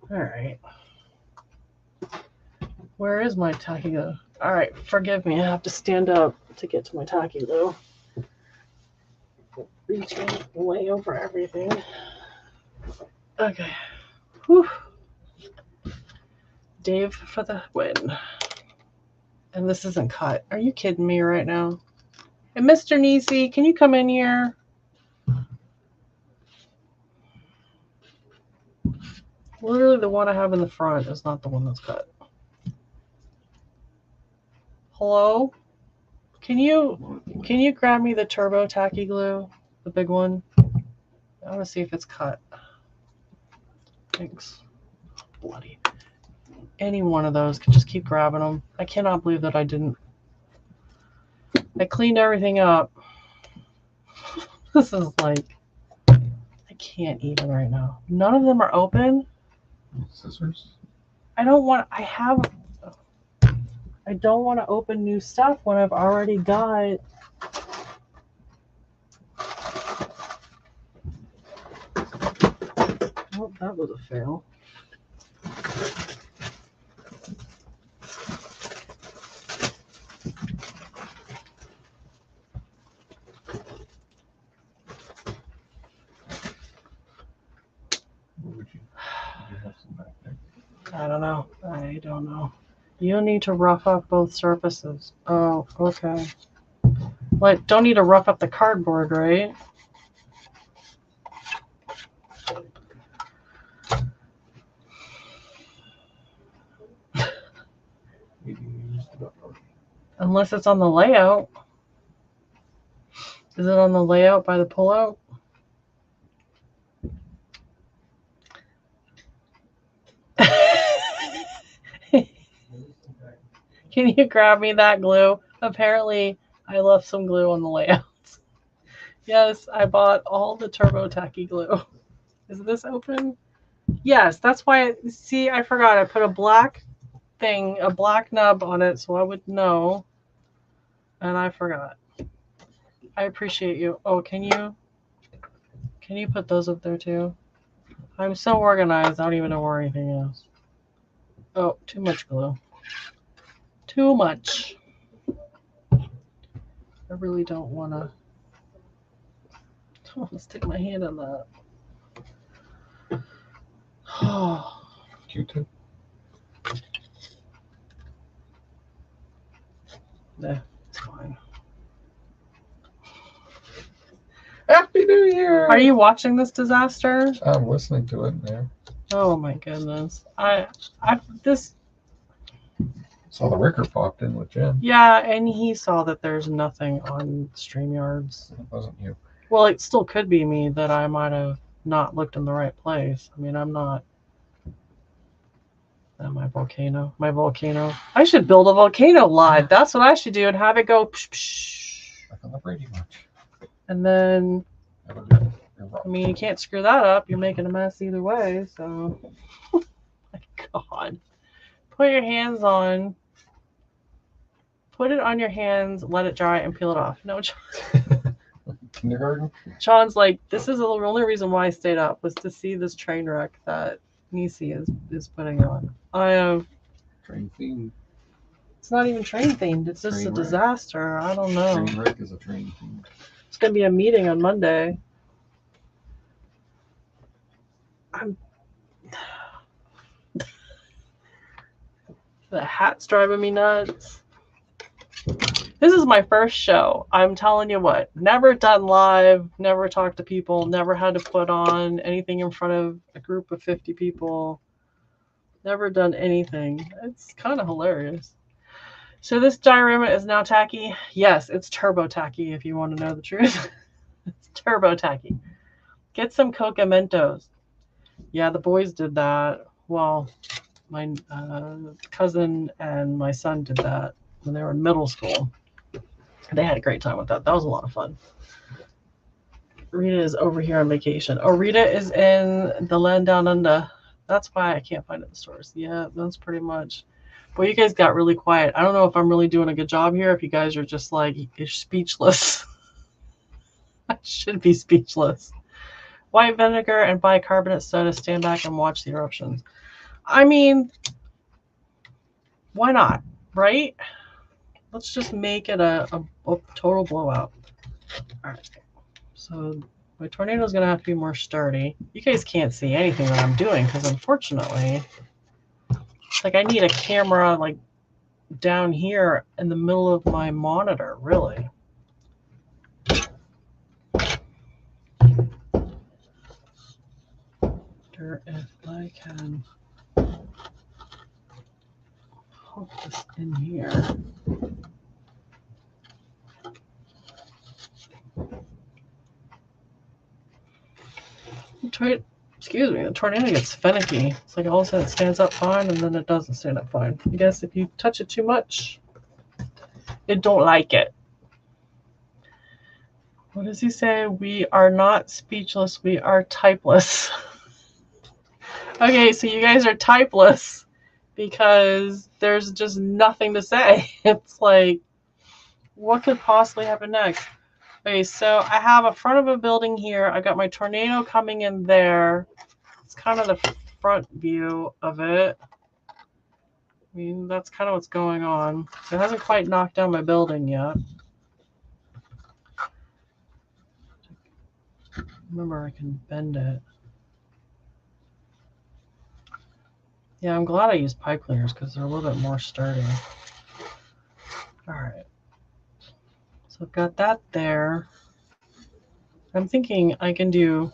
All right. Where is my tacky glue? All right, forgive me. I have to stand up to get to my tacky glue. Reaching way over everything. Okay. Whew. Dave for the win. And this isn't cut. Are you kidding me right now? And Mr. Nissy, can you come in here? Literally the one I have in the front is not the one that's cut. Hello? Can you grab me the turbo tacky glue? The big one? I want to see if it's cut. Thanks. Bloody. Any one of those could just keep grabbing them. I cannot believe that I didn't. I cleaned everything up. This is like, I can't even right now. None of them are open. Scissors? I don't want to open new stuff when I've already got. Oh, that was a fail. What would you have some back there? I don't know. You need to rough up both surfaces. Oh, okay. What? Don't need to rough up the cardboard, right? Unless it's on the layout. Is it on the layout by the pullout? Can you grab me that glue? Apparently, I left some glue on the layouts. Yes, I bought all the turbo tacky glue. Is this open? Yes, that's why. See, I forgot. I put a black thing, a black nub on it so I would know. And I forgot. I appreciate you. Oh, can you put those up there too? I'm so organized. I don't even know where anything is. Oh, too much glue. Too much. I really don't want to. Oh, let's stick my hand on that. Oh. Q-tip? Nah, it's fine. Happy New Year! Are you watching this disaster? I'm listening to it there. Oh my goodness. This. Saw the Ricker popped in with Jen. Yeah, and he saw that there's nothing on StreamYards. It wasn't you. Well, it still could be me that I might have not looked in the right place. I mean, I'm not. My volcano. I should build a volcano live. That's what I should do and have it go. Psh, psh. Like on the Brady Bunch. And then, That'll be I mean, you can't screw that up. You're making a mess either way. So, my God. Put your hands on. Put it on your hands, let it dry, and peel it off. No. Kindergarten? Sean's like, this is the only reason why I stayed up was to see this train wreck that Nissy is putting on. I have. Train theme. It's not even train themed. It's just Train a wreck. disaster. I don't know. Train wreck is a train theme. It's gonna be a meeting on Monday. The hat's driving me nuts. This is my first show. I'm telling you what. Never done live. Never talked to people. Never had to put on anything in front of a group of 50 people. Never done anything. It's kind of hilarious. So this diorama is now tacky. Yes, it's turbo tacky if you want to know the truth. It's turbo tacky. Get some Coca Mentos. Yeah, the boys did that. Well, my cousin and my son did that when they were in middle school. They had a great time with that. That was a lot of fun. Rita is over here on vacation. Oh, Rita is in the land down under. That's why I can't find it in the stores. Yeah, that's pretty much. Boy, you guys got really quiet. I don't know if I'm really doing a good job here. If you guys are just like, you're speechless. I should be speechless. White vinegar and bicarbonate soda. Stand back and watch the eruptions. I mean, why not, right? Let's just make it a total blowout. All right. So my tornado is going to have to be more sturdy. You guys can't see anything that I'm doing because unfortunately, like I need a camera like down here in the middle of my monitor, really. If I can hook this in here. Excuse me, the tornado gets finicky. It's like all of a sudden it stands up fine and then it doesn't stand up fine. I guess if you touch it too much, it don't like it. What does he say? We are not speechless, we are typeless. Okay, so you guys are typeless because there's just nothing to say. It's like, what could possibly happen next? Okay, so I have a front of a building here. I got my tornado coming in there. It's kind of the front view of it. I mean, that's kind of what's going on. It hasn't quite knocked down my building yet. Remember, I can bend it. Yeah, I'm glad I used pipe cleaners because they're a little bit more sturdy. All right. So I've got that there. I'm thinking I can do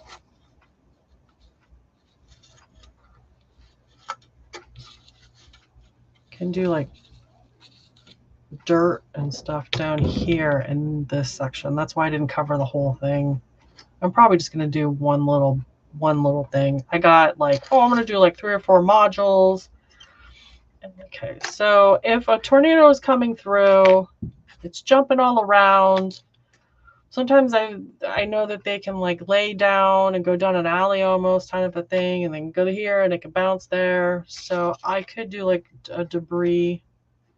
like dirt and stuff down here in this section. That's why I didn't cover the whole thing. I'm probably just gonna do one little thing. I got like, I'm gonna do like 3 or 4 modules. Okay, so if a tornado is coming through, it's jumping all around. Sometimes I know that they can like lay down and go down an alley almost kind of a thing, and then go here and it can bounce there. So I could do like a debris.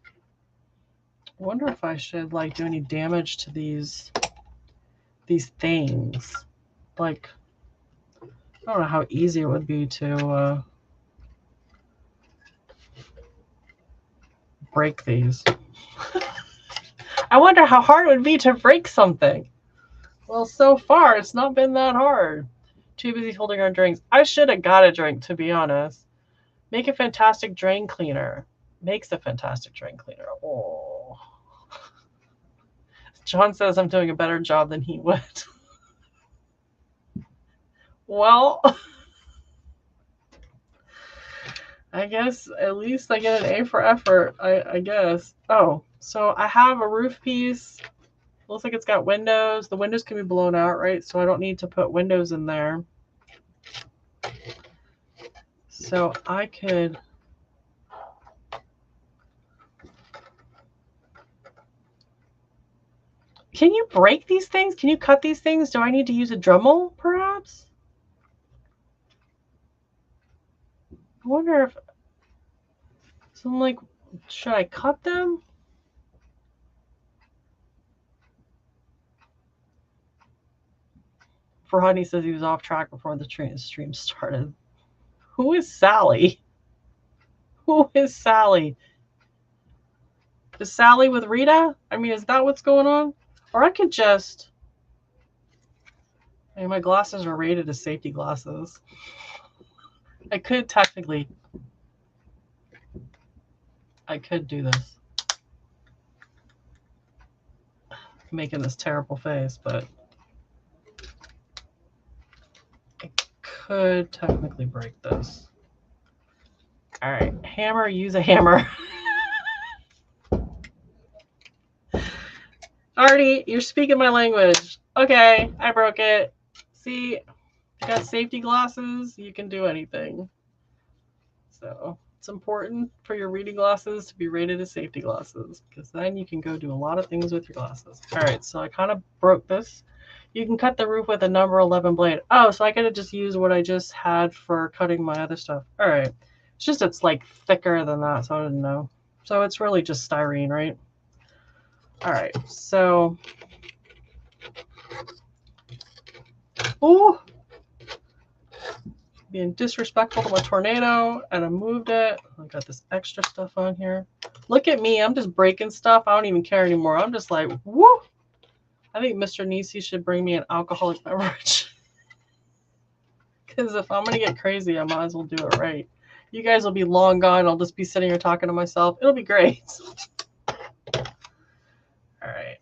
I wonder if I should like do any damage to these things. Like, I don't know how easy it would be to break these. I wonder how hard it would be to break something. Well, so far, it's not been that hard. Too busy holding our drinks. I should have got a drink, to be honest. Make a fantastic drain cleaner. Makes a fantastic drain cleaner. Oh. John says I'm doing a better job than he would. Well, I guess at least I get an A for effort, I guess. Oh, so I have a roof piece. Looks like it's got windows. The windows can be blown out, right? So I don't need to put windows in there. So I could... Can you break these things? Can you cut these things? Do I need to use a Dremel, perhaps? I wonder if... So I'm like, should I cut them? Rodney says he was off track before the stream started. Who is Sally? Who is Sally? Is Sally with Rita? I mean, is that what's going on? Or I could just... I mean, my glasses are rated as safety glasses. I could technically... I could do this. I'm making this terrible face, but... I could technically break this. All right, hammer, use a hammer. Artie, you're speaking my language. Okay, I broke it. See, you got safety glasses, you can do anything. So it's important for your reading glasses to be rated as safety glasses, because then you can go do a lot of things with your glasses. All right, so I kind of broke this. You can cut the roof with a number 11 blade. Oh, so I could have just used what I just had for cutting my other stuff. All right. It's just it's like thicker than that, so I didn't know. So it's really just styrene, right? All right, so... Oh! Being disrespectful to my tornado, and I moved it. I got this extra stuff on here. Look at me, I'm just breaking stuff. I don't even care anymore. I'm just like, woo! I think Mr. Nissy should bring me an alcoholic beverage. Because if I'm going to get crazy, I might as well do it right. You guys will be long gone. I'll just be sitting here talking to myself. It'll be great. All right.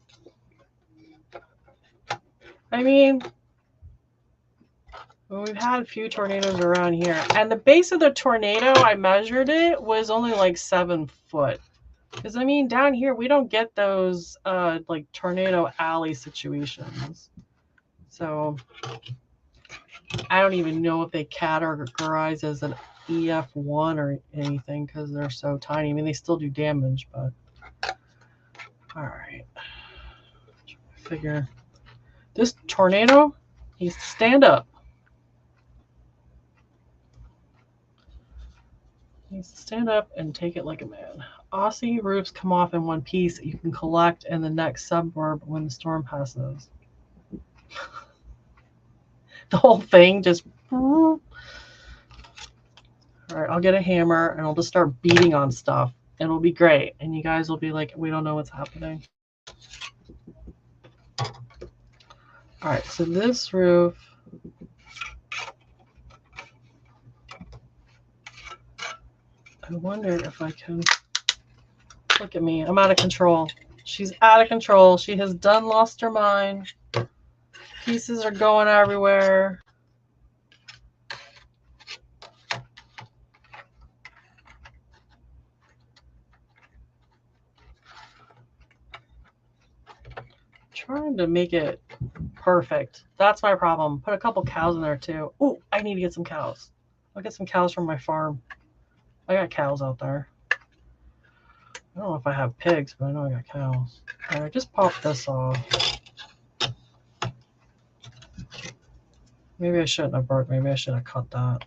I mean, well, we've had a few tornadoes around here. And the base of the tornado, I measured it, was only like 7 foot. Because, I mean, down here, we don't get those, like, tornado alley situations. So, I don't even know if they categorize as an EF1 or anything because they're so tiny. I mean, they still do damage, but... All right. I figure this tornado needs to stand up. Needs to stand up and take it like a man. Aussie roofs come off in one piece that you can collect in the next suburb when the storm passes. The whole thing just... All right, I'll get a hammer and I'll just start beating on stuff. It'll be great. And you guys will be like, we don't know what's happening. All right, so this roof... I wondered if I can... Look at me. I'm out of control. She's out of control. She has done lost her mind. Pieces are going everywhere. Trying to make it perfect. That's my problem. Put a couple cows in there too. Oh, I need to get some cows. I'll get some cows from my farm. I got cows out there. I don't know if I have pigs, but I know I got cows. All right, just pop this off. Maybe I shouldn't have broke. Maybe I should have cut that.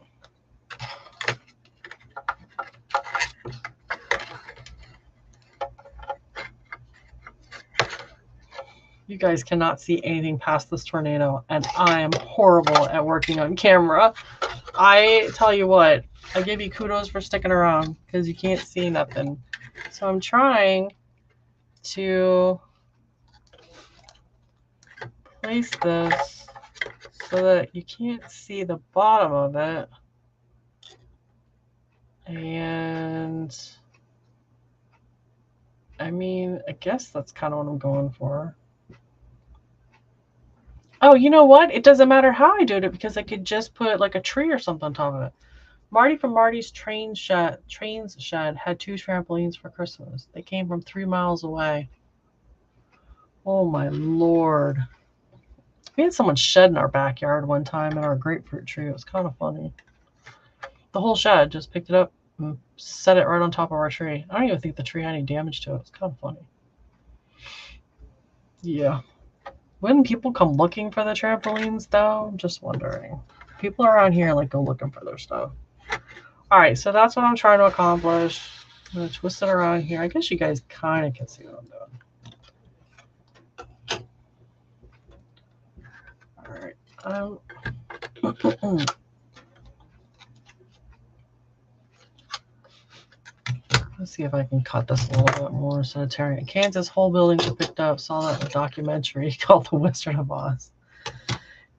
You guys cannot see anything past this tornado, and I am horrible at working on camera. I tell you what, I give you kudos for sticking around because you can't see nothing. So I'm trying to place this so that you can't see the bottom of it. And I mean, I guess that's kind of what I'm going for. Oh, you know what? It doesn't matter how I do it because I could just put like a tree or something on top of it. Marty from Marty's Trains Shed had 2 trampolines for Christmas. They came from 3 miles away. Oh my Lord. We had someone shed in our backyard one time in our grapefruit tree. It was kind of funny. The whole shed just picked it up and set it right on top of our tree. I don't even think the tree had any damage to it. It's kind of funny. Yeah. When people come looking for the trampolines, though, I'm just wondering. People around here like go looking for their stuff. All right, so that's what I'm trying to accomplish. I'm going to twist it around here. I guess you guys kind of can see what I'm doing. All right, Let's see if I can cut this a little bit more sanitarian. Kansas whole buildings were picked up. Saw that in a documentary called The Wizard of Oz.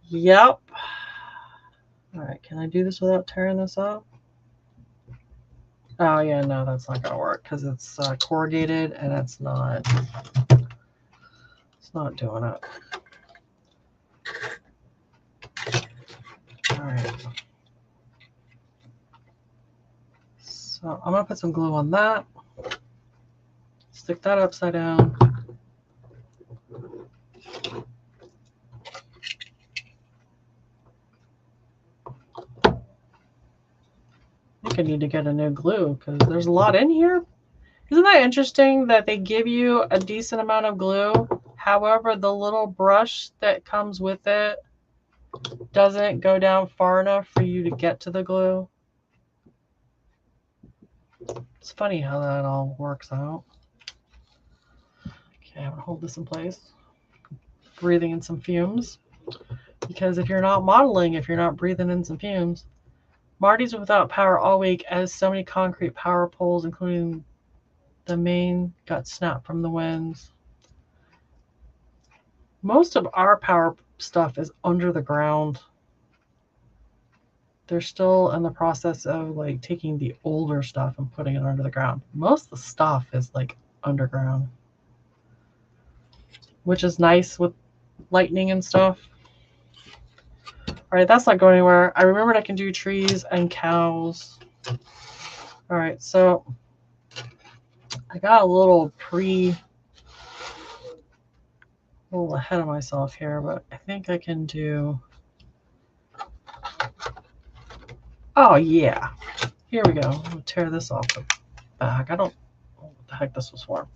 Yep. All right, can I do this without tearing this up? Oh yeah, no, that's not gonna work because it's corrugated and it's not doing it. All right. So I'm gonna put some glue on that. Stick that upside down. I think I need to get a new glue because there's a lot in here. Isn't that interesting that they give you a decent amount of glue? However, the little brush that comes with it doesn't go down far enough for you to get to the glue. It's funny how that all works out. Okay, I'm gonna hold this in place. Breathing in some fumes. Because if you're not modeling, if you're not breathing in some fumes, Marty's without power all week as so many concrete power poles, including the main, got snapped from the winds. Most of our power stuff is under the ground. They're still in the process of like taking the older stuff and putting it under the ground. Most of the stuff is like underground, which is nice with lightning and stuff. All right, that's not going anywhere. I remembered I can do trees and cows. All right, so I got a little ahead of myself here, but I think I can do. Oh yeah, here we go. I'm gonna tear this off the back. I don't know what the heck this was for.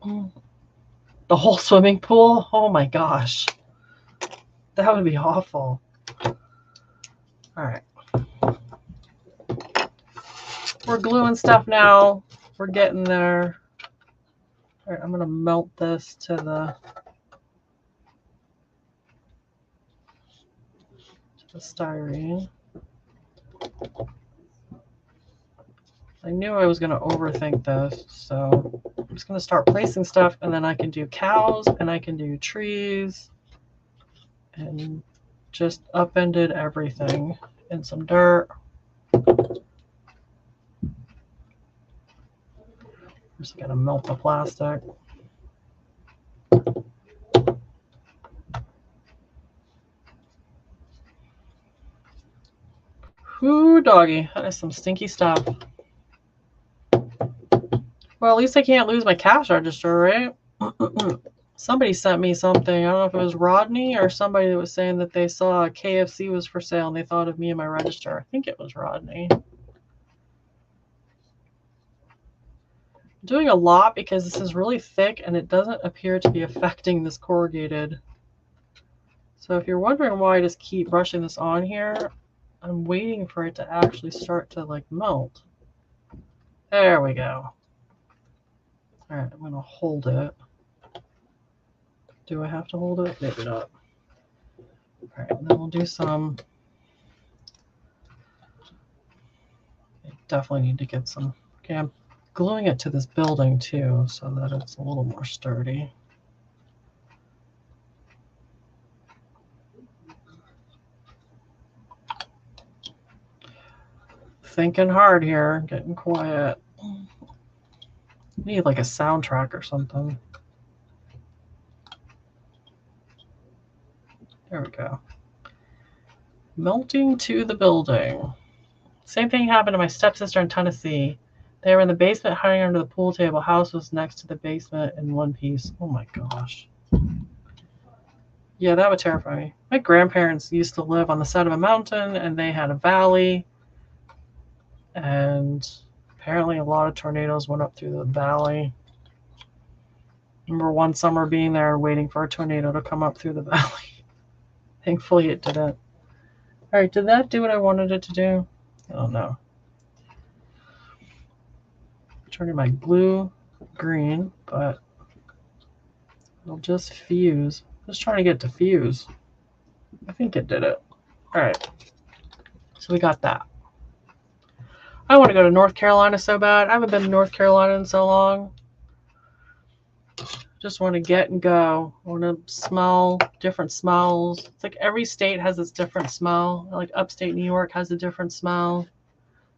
The whole swimming pool? Oh my gosh. That would be awful. All right. We're gluing stuff now. We're getting there. All right, I'm going to melt this to the styrene. I knew I was going to overthink this, so I'm just going to start placing stuff, and then I can do cows, and I can do trees, and just upended everything in some dirt. I'm just going to melt the plastic. Whoo, doggy, that is some stinky stuff. Well, at least I can't lose my cash register, right? Somebody sent me something. I don't know if it was Rodney or somebody that was saying that they saw KFC was for sale and they thought of me and my register. I think it was Rodney. I'm doing a lot because this is really thick and it doesn't appear to be affecting this corrugated. So if you're wondering why I just keep brushing this on here, I'm waiting for it to actually start to like melt. There we go. All right, I'm going to hold it. Do I have to hold it? Maybe not. All right, and then we'll do some. I definitely need to get some. Okay, I'm gluing it to this building too so that it's a little more sturdy. Thinking hard here, getting quiet. Need like a soundtrack or something. There we go. Melting to the building. Same thing happened to my stepsister in Tennessee. They were in the basement hiding under the pool table. House was next to the basement in one piece. Oh my gosh. Yeah, that would terrify me. My grandparents used to live on the side of a mountain and they had a valley. And apparently a lot of tornadoes went up through the valley. I remember one summer being there waiting for a tornado to come up through the valley. Thankfully it didn't. All right, did that do what I wanted it to do? I don't know. Turning my blue green, but it'll just fuse. Just trying to get to fuse. I think it did it. All right. So we got that. I want to go to North Carolina so bad. I haven't been to North Carolina in so long. Just want to get and go. I want to smell different smells. It's like every state has its different smell. Like upstate New York has a different smell.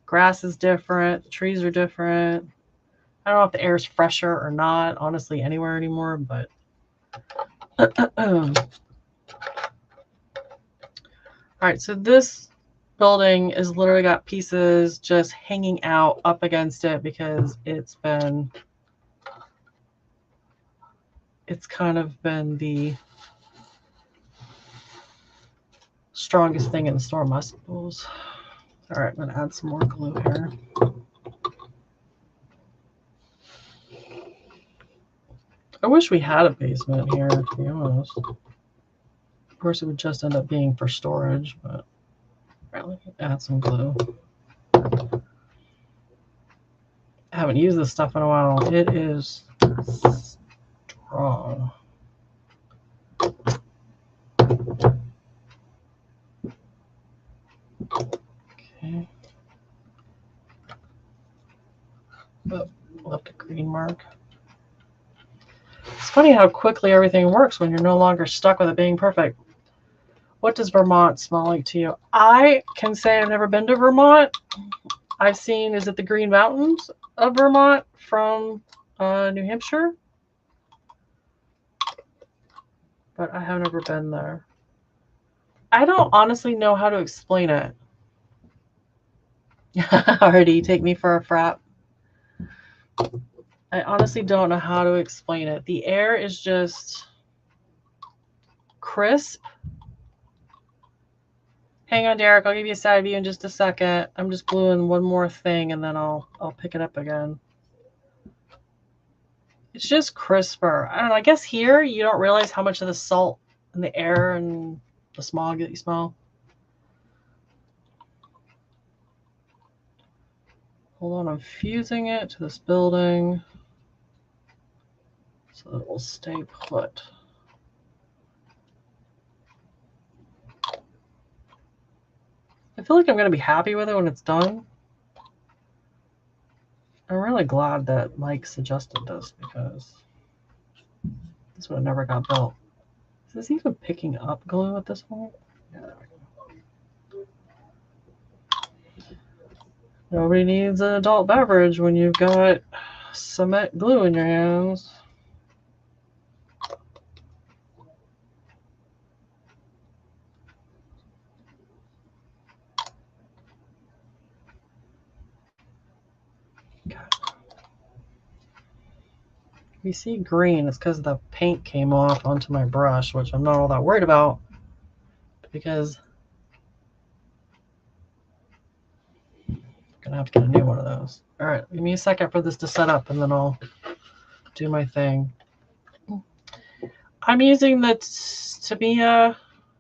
Grass is different. The trees are different. I don't know if the air is fresher or not, honestly, anywhere anymore, but all right, so this building is literally got pieces just hanging out up against it because it's kind of been the strongest thing in the storm, I suppose. All right, I'm going to add some more glue here. I wish we had a basement here, to be honest. Of course, it would just end up being for storage, but all right, let me add some glue. I haven't used this stuff in a while. It is strong. Okay. Oh, left a green mark. It's funny how quickly everything works when you're no longer stuck with it being perfect. What does Vermont smell like to you? I can say I've never been to Vermont. I've seen, is it the Green Mountains of Vermont from New Hampshire? But I have never been there. I don't honestly know how to explain it. Already, take me for a frap. I honestly don't know how to explain it. The air is just crisp. Hang on, Derek. I'll give you a side view in just a second. I'm just gluing one more thing and then I'll pick it up again. It's just crisper. I don't know. I guess here you don't realize how much of the salt in the air and the smog that you smell. Hold on, I'm fusing it to this building so that it will stay put. I feel like I'm going to be happy with it when it's done. I'm really glad that Mike suggested this because this would have never got built. Is this even picking up glue at this point? Yeah. Nobody needs an adult beverage when you've got cement glue in your hands. If you see green, it's because the paint came off onto my brush, which I'm not all that worried about because I'm going to have to get a new one of those. All right, give me a second for this to set up and then I'll do my thing. I'm using the Tamiya,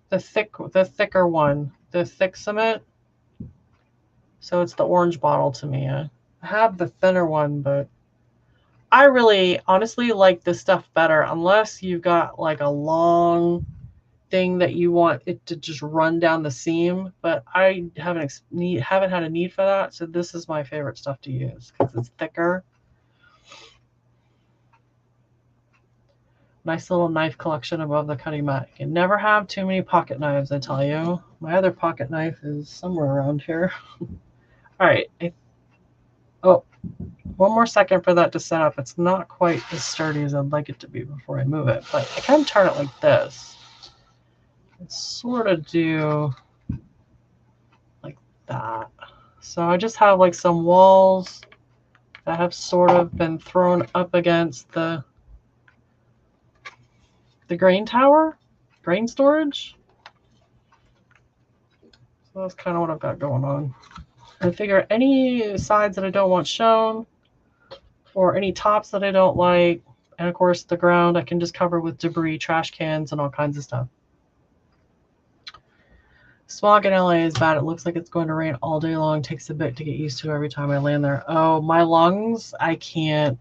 the thicker one, the thick cement. So it's the orange bottle Tamiya. I have the thinner one, but I really honestly like this stuff better unless you've got like a long thing that you want it to just run down the seam, but I haven't had a need for that, so this is my favorite stuff to use because it's thicker. Nice little knife collection above the cutting mat. You can never have too many pocket knives, I tell you. My other pocket knife is somewhere around here. All right. Oh, one more second for that to set up. It's not quite as sturdy as I'd like it to be before I move it, but I can turn it like this. And sort of do like that. So I just have like some walls that have sort of been thrown up against the grain tower, grain storage. So that's kind of what I've got going on. I figure any sides that I don't want shown or any tops that I don't like, and of course the ground I can just cover with debris, trash cans, and all kinds of stuff. Smog in LA is bad. It looks like it's going to rain all day long. Takes a bit to get used to every time I land there. Oh, my lungs, I can't.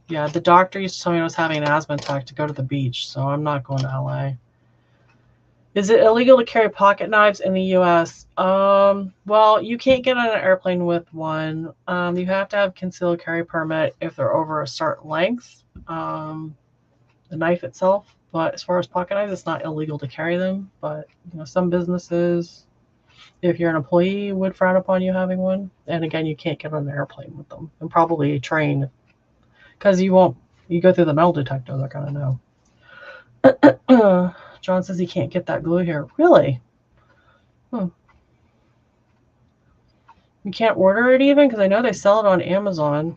Yeah, the doctor used to tell me I was having an asthma attack to go to the beach, so I'm not going to LA. Is it illegal to carry pocket knives in the U.S.? Well, you can't get on an airplane with one. You have to have concealed carry permit if they're over a certain length, the knife itself. But as far as pocket knives, it's not illegal to carry them. But some businesses, if you're an employee, would frown upon you having one. And again, you can't get on an airplane with them, and probably a train, because you won't. You go through the metal detector, they're gonna know. John says he can't get that glue here. Really? You can't order it even? Because I know they sell it on Amazon.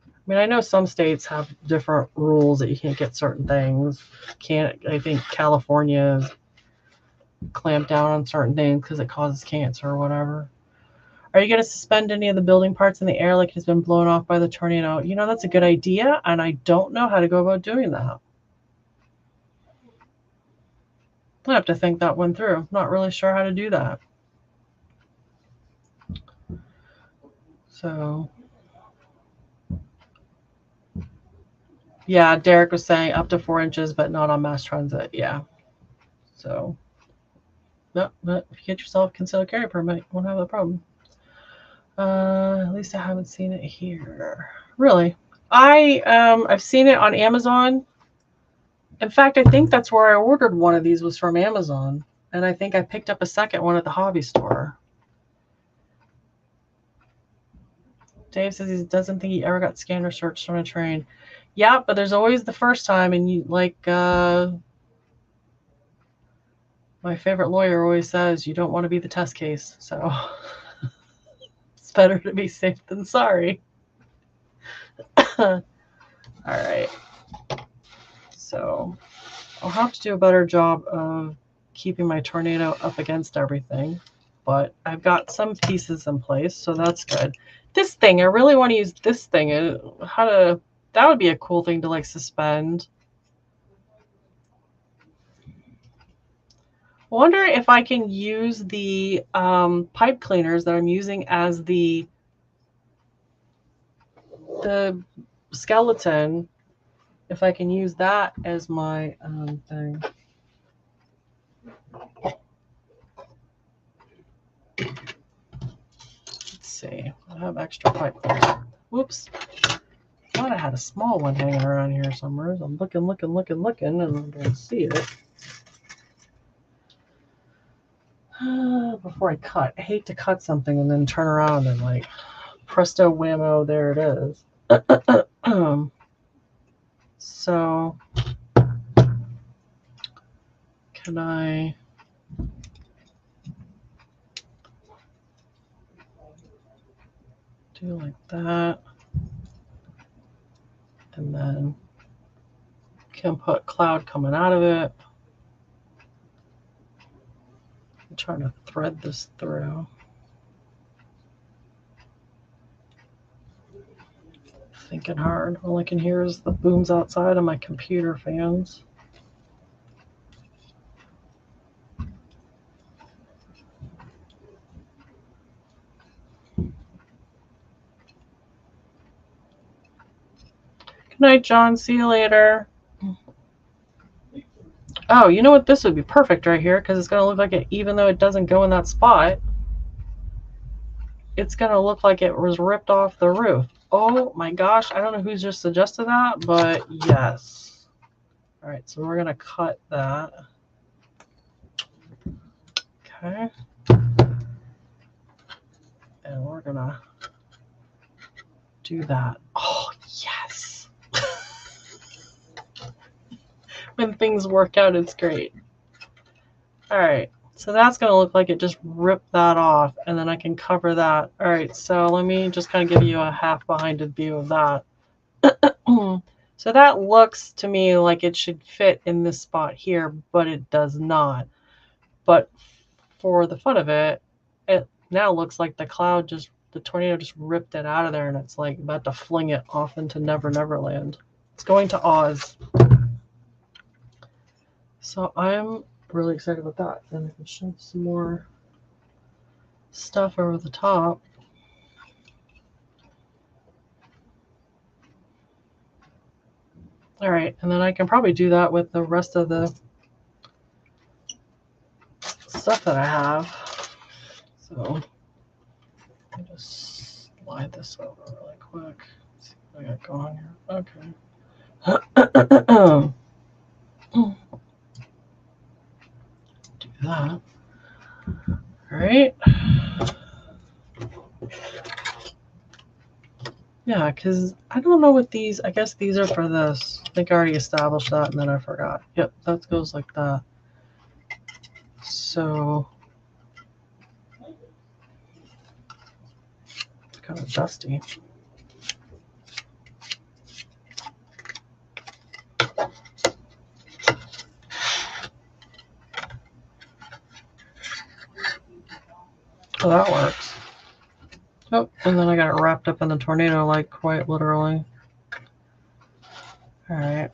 I mean, I know some states have different rules that you can't get certain things. I think California is clamped down on certain things because it causes cancer or whatever. Are you going to suspend any of the building parts in the air like it has been blown off by the tornado? That's a good idea, and I don't know how to go about doing that. I have to think that one through. Not really sure how to do that. So, yeah, Derek was saying up to 4 inches, but not on mass transit. Yeah. So, no, but if you get yourself a concealed carry permit, you won't have that problem. At least I haven't seen it here. Really? I've seen it on Amazon. In fact, I think that's where I ordered one of these, was from Amazon. And I think I picked up a second one at the hobby store. Dave says he doesn't think he ever got scanned or searched on a train. Yeah, but there's always the first time, and my favorite lawyer always says, you don't want to be the test case. So it's better to be safe than sorry. All right. So I'll have to do a better job of keeping my tornado up against everything, but I've got some pieces in place, so that's good. This thing, I really want to use this thing. That would be a cool thing to suspend. I wonder if I can use the pipe cleaners that I'm using as the skeleton, if I can use that as my thing. Let's see. I have extra pipe cleaner. Whoops. I thought I had a small one hanging around here somewhere. I'm looking, and I don't see it. Before I cut. I hate to cut something and then turn around and presto whammo, there it is. So can I do like that? And then can put cloud coming out of it. I'm trying to thread this through. Thinking hard. All I can hear is the booms outside of my computer fans. Good night, John. See you later. Oh, you know what? This would be perfect right here, because it's going to look like it, even though it doesn't go in that spot, it's going to look like it was ripped off the roof. Oh my gosh. I don't know who's just suggested that, but yes. All right, so we're going to cut that. Okay. And we're going to do that. Oh, yes. When things work out, it's great. All right. So that's going to look like it just ripped that off, and then I can cover that. All right, so let me just kind of give you a half-behinded view of that. So that looks to me like it should fit in this spot here, but it does not. But for the fun of it, it now looks like the tornado just ripped it out of there, and it's about to fling it off into Never Never Land. It's going to Oz. So I'm really excited about that. And I can show some more stuff over the top. All right, and then I can probably do that with the rest of the stuff that I have. So I'll just slide this over really quick. See what I got going here. Okay. Do that. All right. Yeah, because I don't know what these, I guess these are for this. I think I already established that and then I forgot. Yep, that goes like that. So it's kind of dusty. Oh, that works. Oh, and then I got it wrapped up in the tornado, like quite literally. All right.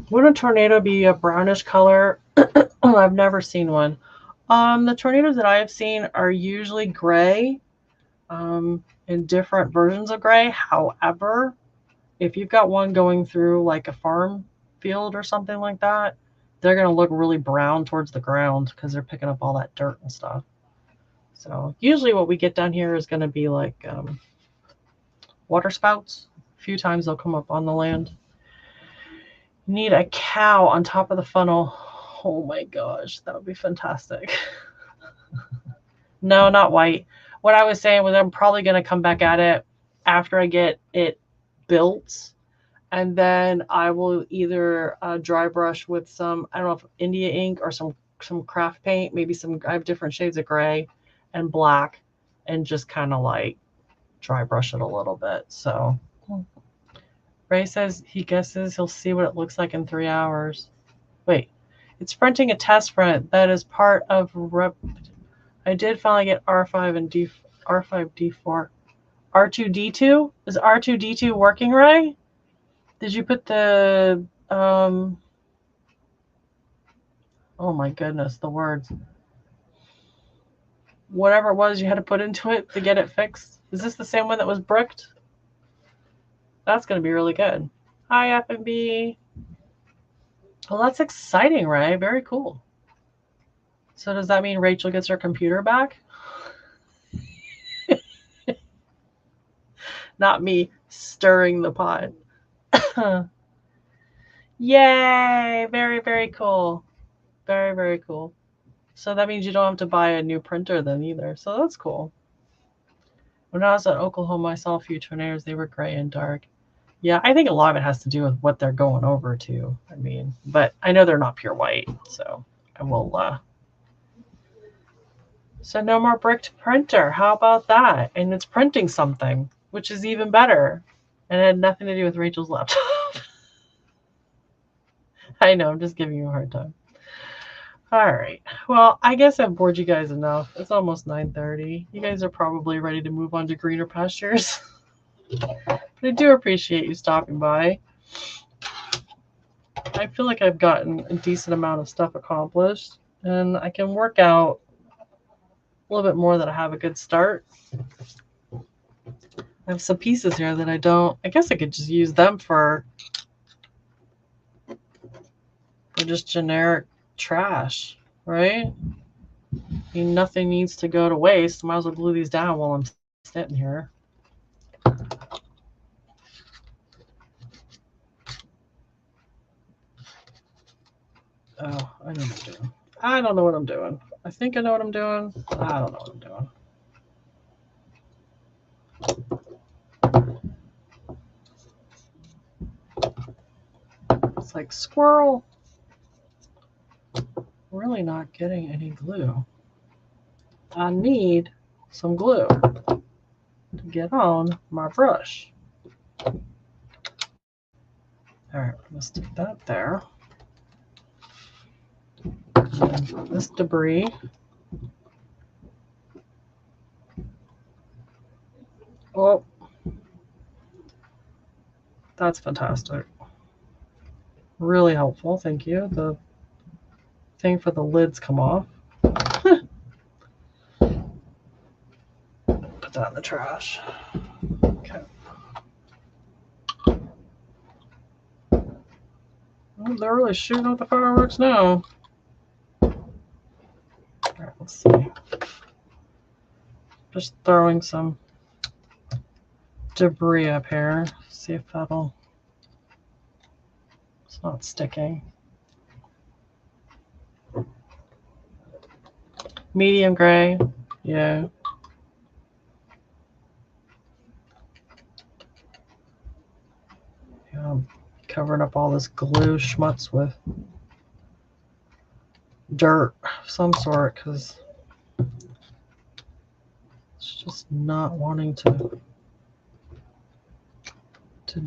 Would a tornado be a brownish color? I've never seen one. The tornadoes that I have seen are usually gray, in different versions of gray. However, if you've got one going through like a farm field or something like that, they're going to look really brown towards the ground because they're picking up all that dirt and stuff. So usually what we get down here is going to be like water spouts. A few times they'll come up on the land. Need a cow on top of the funnel. Oh my gosh, that would be fantastic. No, not white. What I was saying was I'm probably going to come back at it after I get it built. And then I will either dry brush with some, I don't know if India ink or some craft paint, maybe some, I have different shades of gray and black, and just kind of like dry brush it a little bit. So Ray says he guesses he'll see what it looks like in 3 hours. Wait, it's printing a test print that is part of I did finally get R5 and R5 D4. R2D2? Is R2D2 working, Ray? Did you put the oh my goodness, the words. Whatever it was you had to put into it to get it fixed. Is this the same one that was bricked? That's going to be really good. Hi, F&B. Well, that's exciting, Ray. Very cool. So does that mean Rachel gets her computer back? Not me stirring the pot. Yay! Very, very cool. Very, very cool. So that means you don't have to buy a new printer then either. So that's cool. When I was in Oklahoma, I saw a few tornadoes. They were gray and dark. Yeah, I think a lot of it has to do with what they're going over to. I mean, but I know they're not pure white. So I will... So no more bricked printer. How about that? And it's printing something, which is even better. And it had nothing to do with Rachel's laptop. I know, I'm just giving you a hard time. All right. Well, I guess I've bored you guys enough. It's almost 9:30. You guys are probably ready to move on to greener pastures. But I do appreciate you stopping by. I feel like I've gotten a decent amount of stuff accomplished. And I can work out a little bit more that I have a good start. I have some pieces here that I don't... I guess I could just use them for just generic trash, right? I mean, nothing needs to go to waste. Might as well glue these down while I'm sitting here. Oh, I know what I'm doing. I don't know what I'm doing. I think I know what I'm doing. I don't know what I'm doing. It's like squirrel. Really not getting any glue. I need some glue to get on my brush. All right, let's stick that there. And this debris. Oh, that's fantastic. Really helpful, thank you. The thing for the lids come off. Put that in the trash. Okay. Oh, they're really shooting out the fireworks now. All right, let's see. Just throwing some debris up here. See if that'll. It's not sticking. Medium gray. Yeah. Yeah, I'm covering up all this glue schmutz with dirt of some sort because it's just not wanting to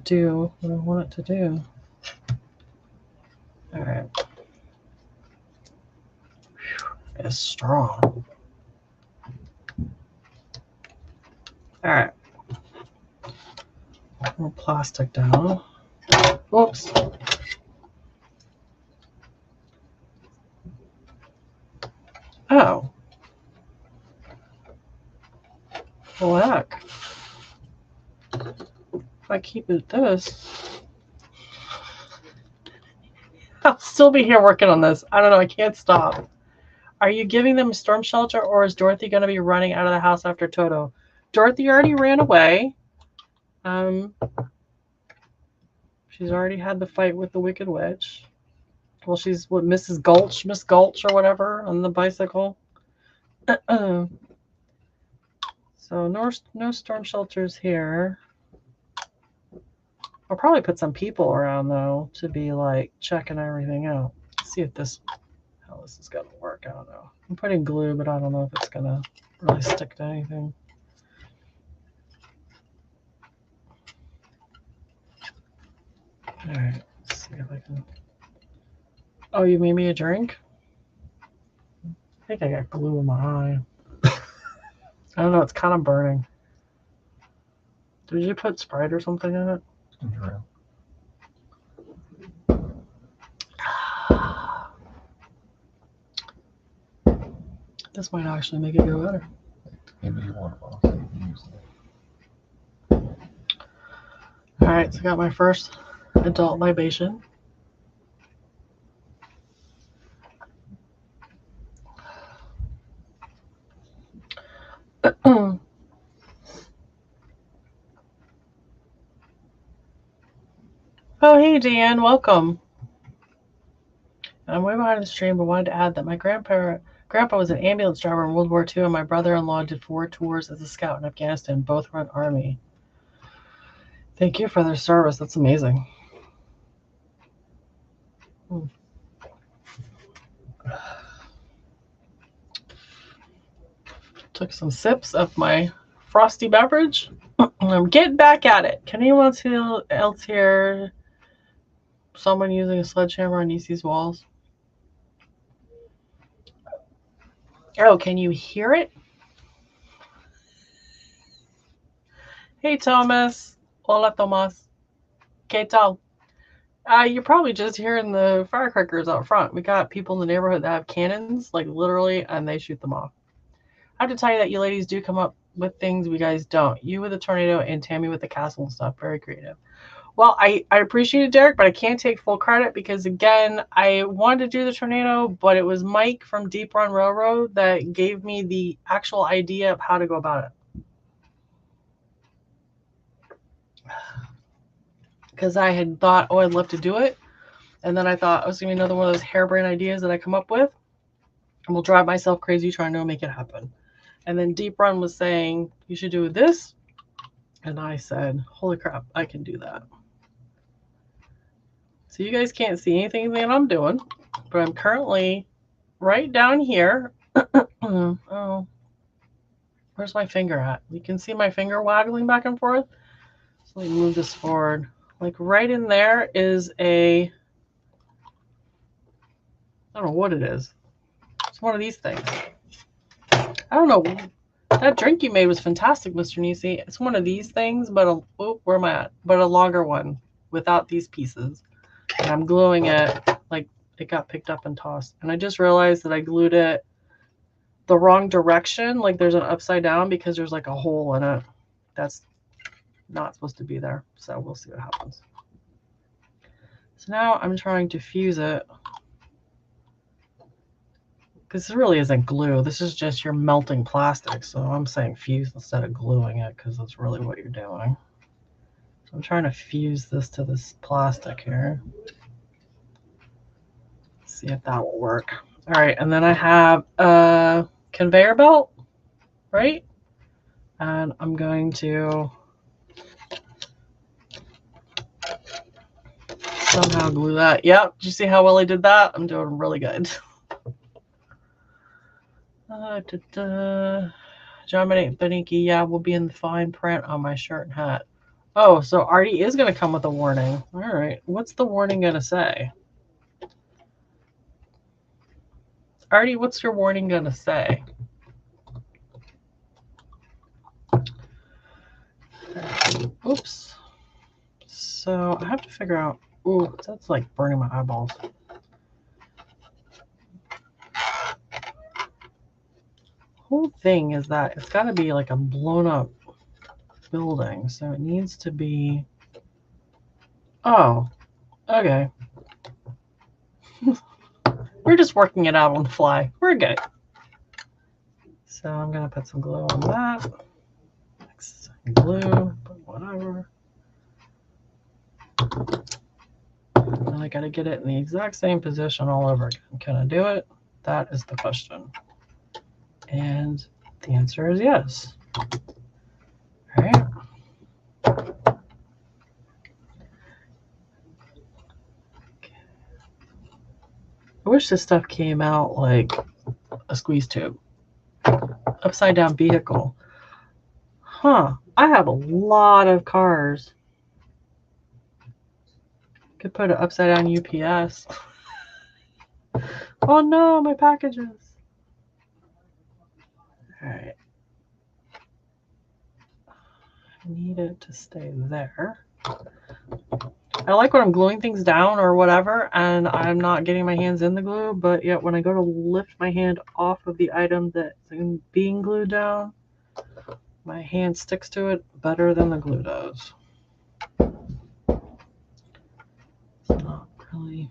do what I want it to do. All right. It's strong. All right. More plastic down. Whoops. Oh. Well, heck. If I keep it this, I'll still be here working on this. I don't know. I can't stop. Are you giving them a storm shelter, or is Dorothy going to be running out of the house after Toto? Dorothy already ran away. She's already had the fight with the Wicked Witch. Well, she's what, Miss Gulch or whatever on the bicycle. So no storm shelters here. I'll probably put some people around though to be like checking everything out. See if how this is gonna work. I don't know. I'm putting glue, but I don't know if it's gonna really stick to anything. All right, let's see if I can. Oh, you made me a drink? I think I got glue in my eye. I don't know, it's kind of burning. Did you put Sprite or something in it? This might actually make it go better. Maybe you want to use it. All right, so I got my first adult libation. Oh, hey, Dan, welcome. I'm way behind the stream, but wanted to add that my grandpa was an ambulance driver in World War II, and my brother-in-law did 4 tours as a scout in Afghanistan. Both were in Army. Thank you for their service. That's amazing. Took some sips of my frosty beverage. I'm getting back at it. Can anyone else hear someone using a sledgehammer on Nissy's walls? Oh, can you hear it? Hey, Thomas. Hola, Tomas. ¿Qué tal? You're probably just hearing the firecrackers out front. We got people in the neighborhood that have cannons, like literally, and they shoot them off. I have to tell you that you ladies do come up with things we guys don't. You with the tornado and Tammy with the castle and stuff. Very creative. Well, I appreciate it, Derek, but I can't take full credit because, again, I wanted to do the tornado, but it was Mike from Deep Run Railroad that gave me the actual idea of how to go about it. Because I had thought, oh, I'd love to do it. And then I thought, oh, it's going to be another one of those harebrained ideas that I come up with. And will drive myself crazy trying to make it happen. And then Deep Run was saying, you should do this. And I said, holy crap, I can do that. So you guys can't see anything that I'm doing. But I'm currently right down here. Oh, where's my finger at? You can see my finger waggling back and forth. So let me move this forward. Like right in there is I don't know what it is. It's one of these things. I don't know. That drink you made was fantastic, Mr. Nissy. It's one of these things, but where am I at? But a longer one without these pieces. And I'm gluing it like it got picked up and tossed. And I just realized that I glued it the wrong direction. Like there's an upside down because there's like a hole in it. That's not supposed to be there. So we'll see what happens. So now I'm trying to fuse it. Because this really isn't glue. This is just you're melting plastic. So I'm saying fuse instead of gluing it because that's really what you're doing. So I'm trying to fuse this to this plastic here. See if that will work. All right, and then I have a conveyor belt, right? And I'm going to somehow glue that. Yep, did you see how well I did that? I'm doing really good. John Beniki, yeah, will be in the fine print on my shirt and hat. Oh, so Artie is going to come with a warning. All right, what's the warning going to say? Artie, what's your warning going to say? Oops. So I have to figure out. Ooh, that's like burning my eyeballs. Whole thing is that it's got to be like a blown up building, so it needs to be. Oh, okay. We're just working it out on the fly. We're good. So I'm gonna put some glue on that. Glue, but whatever. And I gotta get it in the exact same position all over again. Can I do it? That is the question. And the answer is yes. All right. I wish this stuff came out like a squeeze tube. Upside down vehicle. Huh. I have a lot of cars. Could put an upside down UPS. Oh no, my packages. Alright. I need it to stay there. I like when I'm gluing things down or whatever and I'm not getting my hands in the glue, but yet when I go to lift my hand off of the item that's being glued down, my hand sticks to it better than the glue does. It's not really.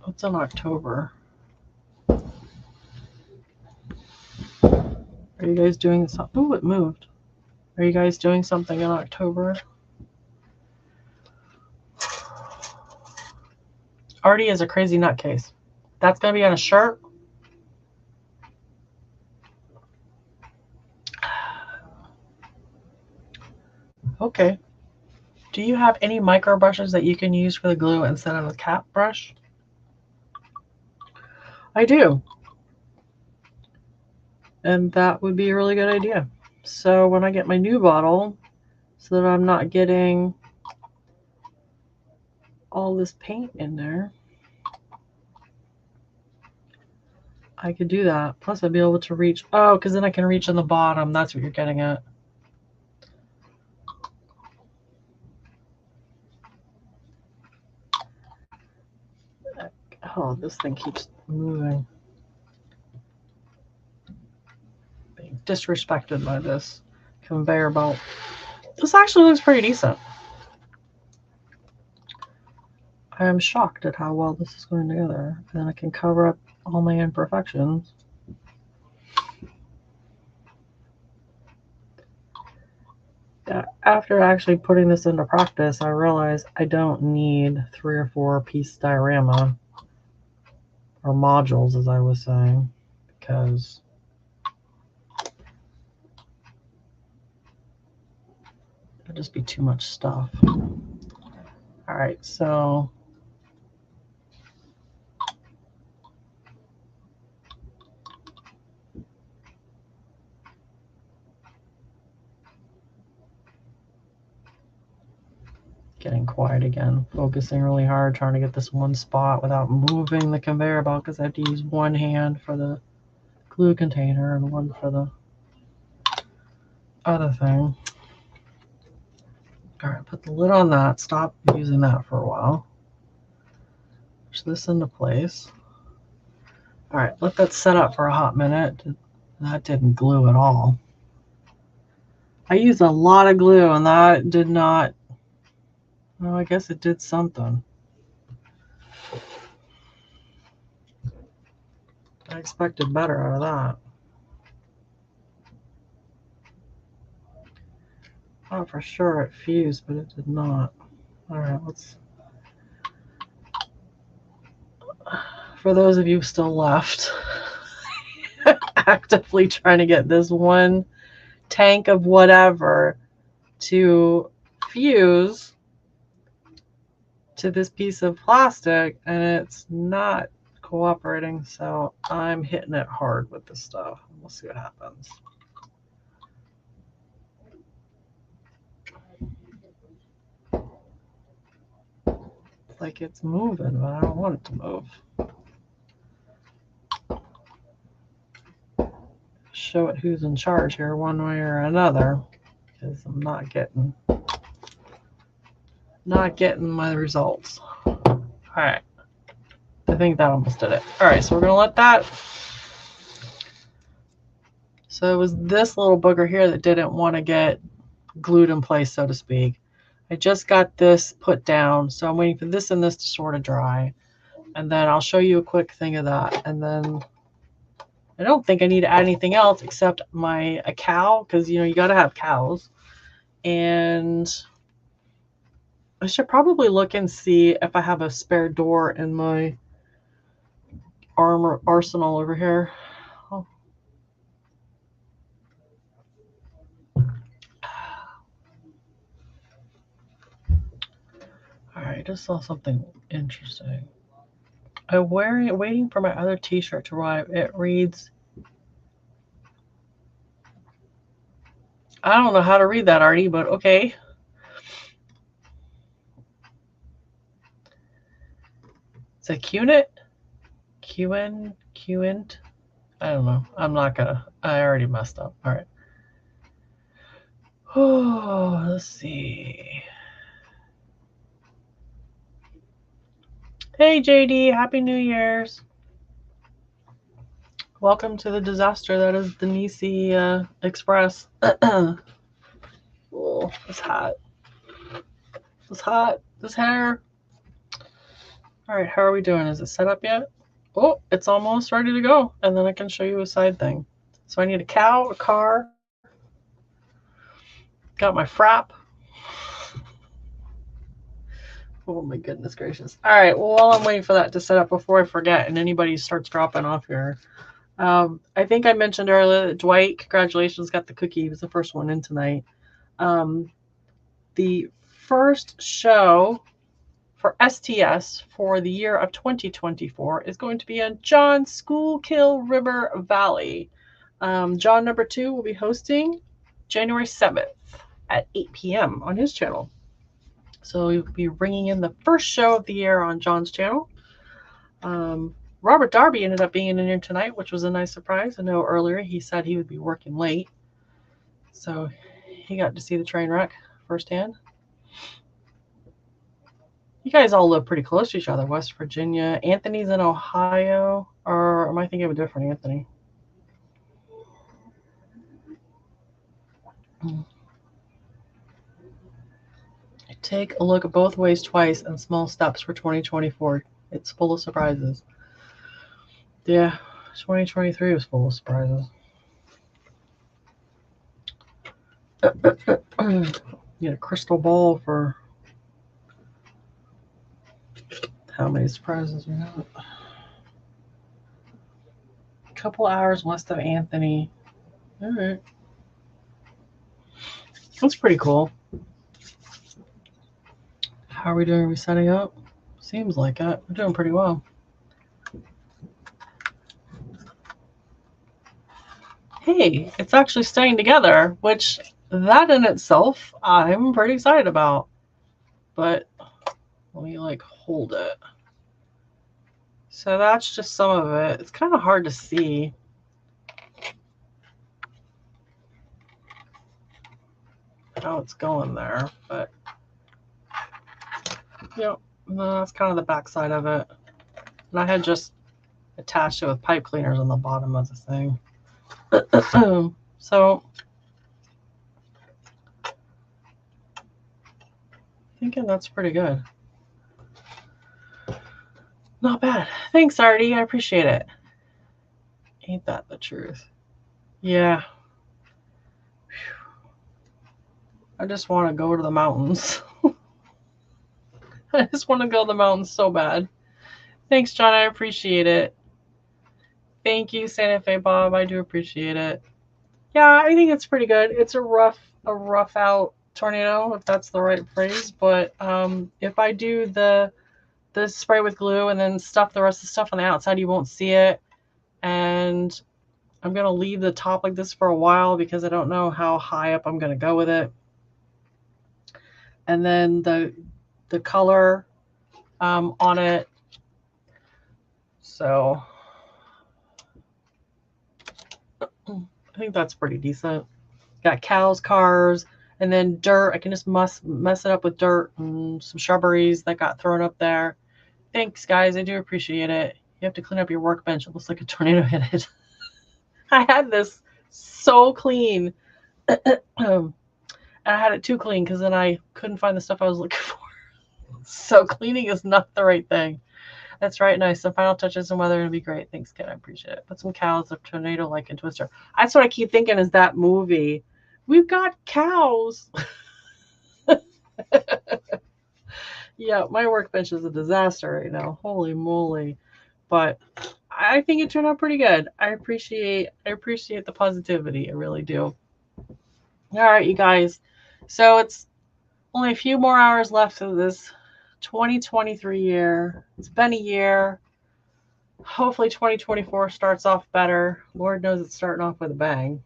What's in October? Are you guys doing something? Oh, it moved. Are you guys doing something in October? Artie is a crazy nutcase. That's going to be on a shirt. Okay. Do you have any micro brushes that you can use for the glue instead of a cap brush? I do. And that would be a really good idea. So when I get my new bottle, so that I'm not getting all this paint in there, I could do that. Plus I'd be able to reach, oh, because then I can reach in the bottom. That's what you're getting at. Oh, this thing keeps moving. Being disrespected by this conveyor belt. This actually looks pretty decent. I am shocked at how well this is going together. And then I can cover up all my imperfections. After actually putting this into practice, I realized I don't need 3 or 4 piece diorama or modules, as I was saying, because it'd just be too much stuff. All right, so getting quiet again, focusing really hard, trying to get this one spot without moving the conveyor belt because I have to use one hand for the glue container and one for the other thing. All right, put the lid on that. Stop using that for a while. Push this into place. All right, let that set up for a hot minute. That didn't glue at all. I used a lot of glue and that did not, well, I guess it did something. I expected better out of that. Thought for sure it fused, but it did not. All right, let's. For those of you still left, actively trying to get this one tank of whatever to fuse to this piece of plastic, and it's not cooperating, so I'm hitting it hard with this stuff. We'll see what happens. It's like it's moving, but I don't want it to move. Show it who's in charge here one way or another, because I'm not getting my results. All right, I think that almost did it. All right, so we're gonna let that. So it was this little booger here that didn't want to get glued in place, so to speak. I just got this put down, so I'm waiting for this and this to sort of dry, and then I'll show you a quick thing of that, and then I don't think I need to add anything else except a cow, because you got to have cows. And I should probably look and see if I have a spare door in my arsenal over here. Oh. All right, I just saw something interesting. I'm waiting for my other t-shirt to arrive. It reads, I don't know how to read that, Artie, but okay. It's a QNIT? QNT? I don't know. I'm not gonna. I already messed up. All right. Oh, let's see. Hey, JD. Happy New Year's. Welcome to the disaster that is the Nissy Express. Oh, it's hot. It's hot. This hair. All right, how are we doing? Is it set up yet? Oh, it's almost ready to go. And then I can show you a side thing. So I need a cow, a car. Got my frap. Oh my goodness gracious. All right, well, while I'm waiting for that to set up before I forget and anybody starts dropping off here. I think I mentioned earlier that Dwight, congratulations, got the cookie. He was the first one in tonight. The first show for STS for the year of 2024 is going to be on John's Schuylkill River Valley. John number 2 will be hosting January 7th at 8 p.m. on his channel. So we'll be bringing in the first show of the year on John's channel. Robert Darby ended up being in here tonight, which was a nice surprise. I know earlier he said he would be working late. So he got to see the train wreck firsthand. You guys all live pretty close to each other. West Virginia. Anthony's in Ohio. Or am I thinking of a different Anthony? Take a look at both ways twice and small steps for 2024. It's full of surprises. Yeah, 2023 was full of surprises. Need a crystal ball for how many surprises we have. A couple hours west of Anthony. All right. That's pretty cool. How are we doing? Are we setting up? Seems like it. We're doing pretty well. Hey, it's actually staying together, which that in itself I'm pretty excited about. But let me hold it. So that's just some of it. It's kind of hard to see. How it's going there, but yep, no, that's kind of the back side of it. And I had just attached it with pipe cleaners on the bottom of the thing. So thinking that's pretty good. Not bad. Thanks, Artie. I appreciate it. Ain't that the truth? Yeah. I just want to go to the mountains. I just want to go to the mountains so bad. Thanks, John. I appreciate it. Thank you, Santa Fe Bob. I do appreciate it. Yeah, I think it's pretty good. It's a rough out tornado, if that's the right phrase. But if I do the spray with glue and then stuff the rest of the stuff on the outside, you won't see it. And I'm going to leave the top like this for a while because I don't know how high up I'm going to go with it. And then the color on it. So I think that's pretty decent. Got cows, cars, and then dirt. I can just mess it up with dirt and some shrubberies that got thrown up there. Thanks, guys. I do appreciate it. You have to clean up your workbench. It looks like a tornado hit it. I had this so clean. And I had it too clean because then I couldn't find the stuff I was looking for. So cleaning is not the right thing. That's right. Nice. Some final touches and weather would be great. Thanks, kid. I appreciate it. Put some cows, a tornado like in Twister. That's what I keep thinking is that movie. We've got cows. Yeah, my workbench is a disaster right now. Holy moly. But I think it turned out pretty good. I appreciate the positivity. I really do. All right, you guys. So it's only a few more hours left of this 2023 year. It's been a year. Hopefully 2024 starts off better. Lord knows it's starting off with a bang.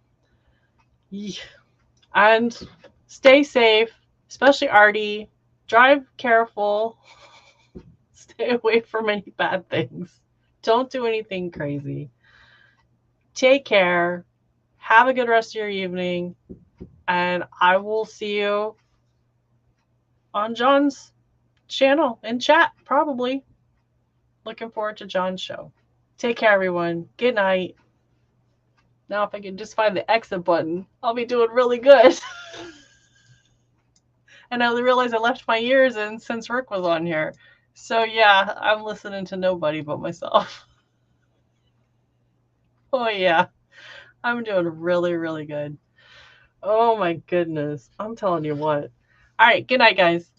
Yeah. And stay safe, especially Artie. Drive careful. Stay away from any bad things. Don't do anything crazy. Take care. Have a good rest of your evening. And I will see you on John's channel in chat, probably. Looking forward to John's show. Take care, everyone. Good night. Now, if I can just find the exit button, I'll be doing really good. And I realized I left my ears in since Rick was on here. So, yeah, I'm listening to nobody but myself. Oh, yeah. I'm doing really, really good. Oh, my goodness. I'm telling you what. All right. Good night, guys.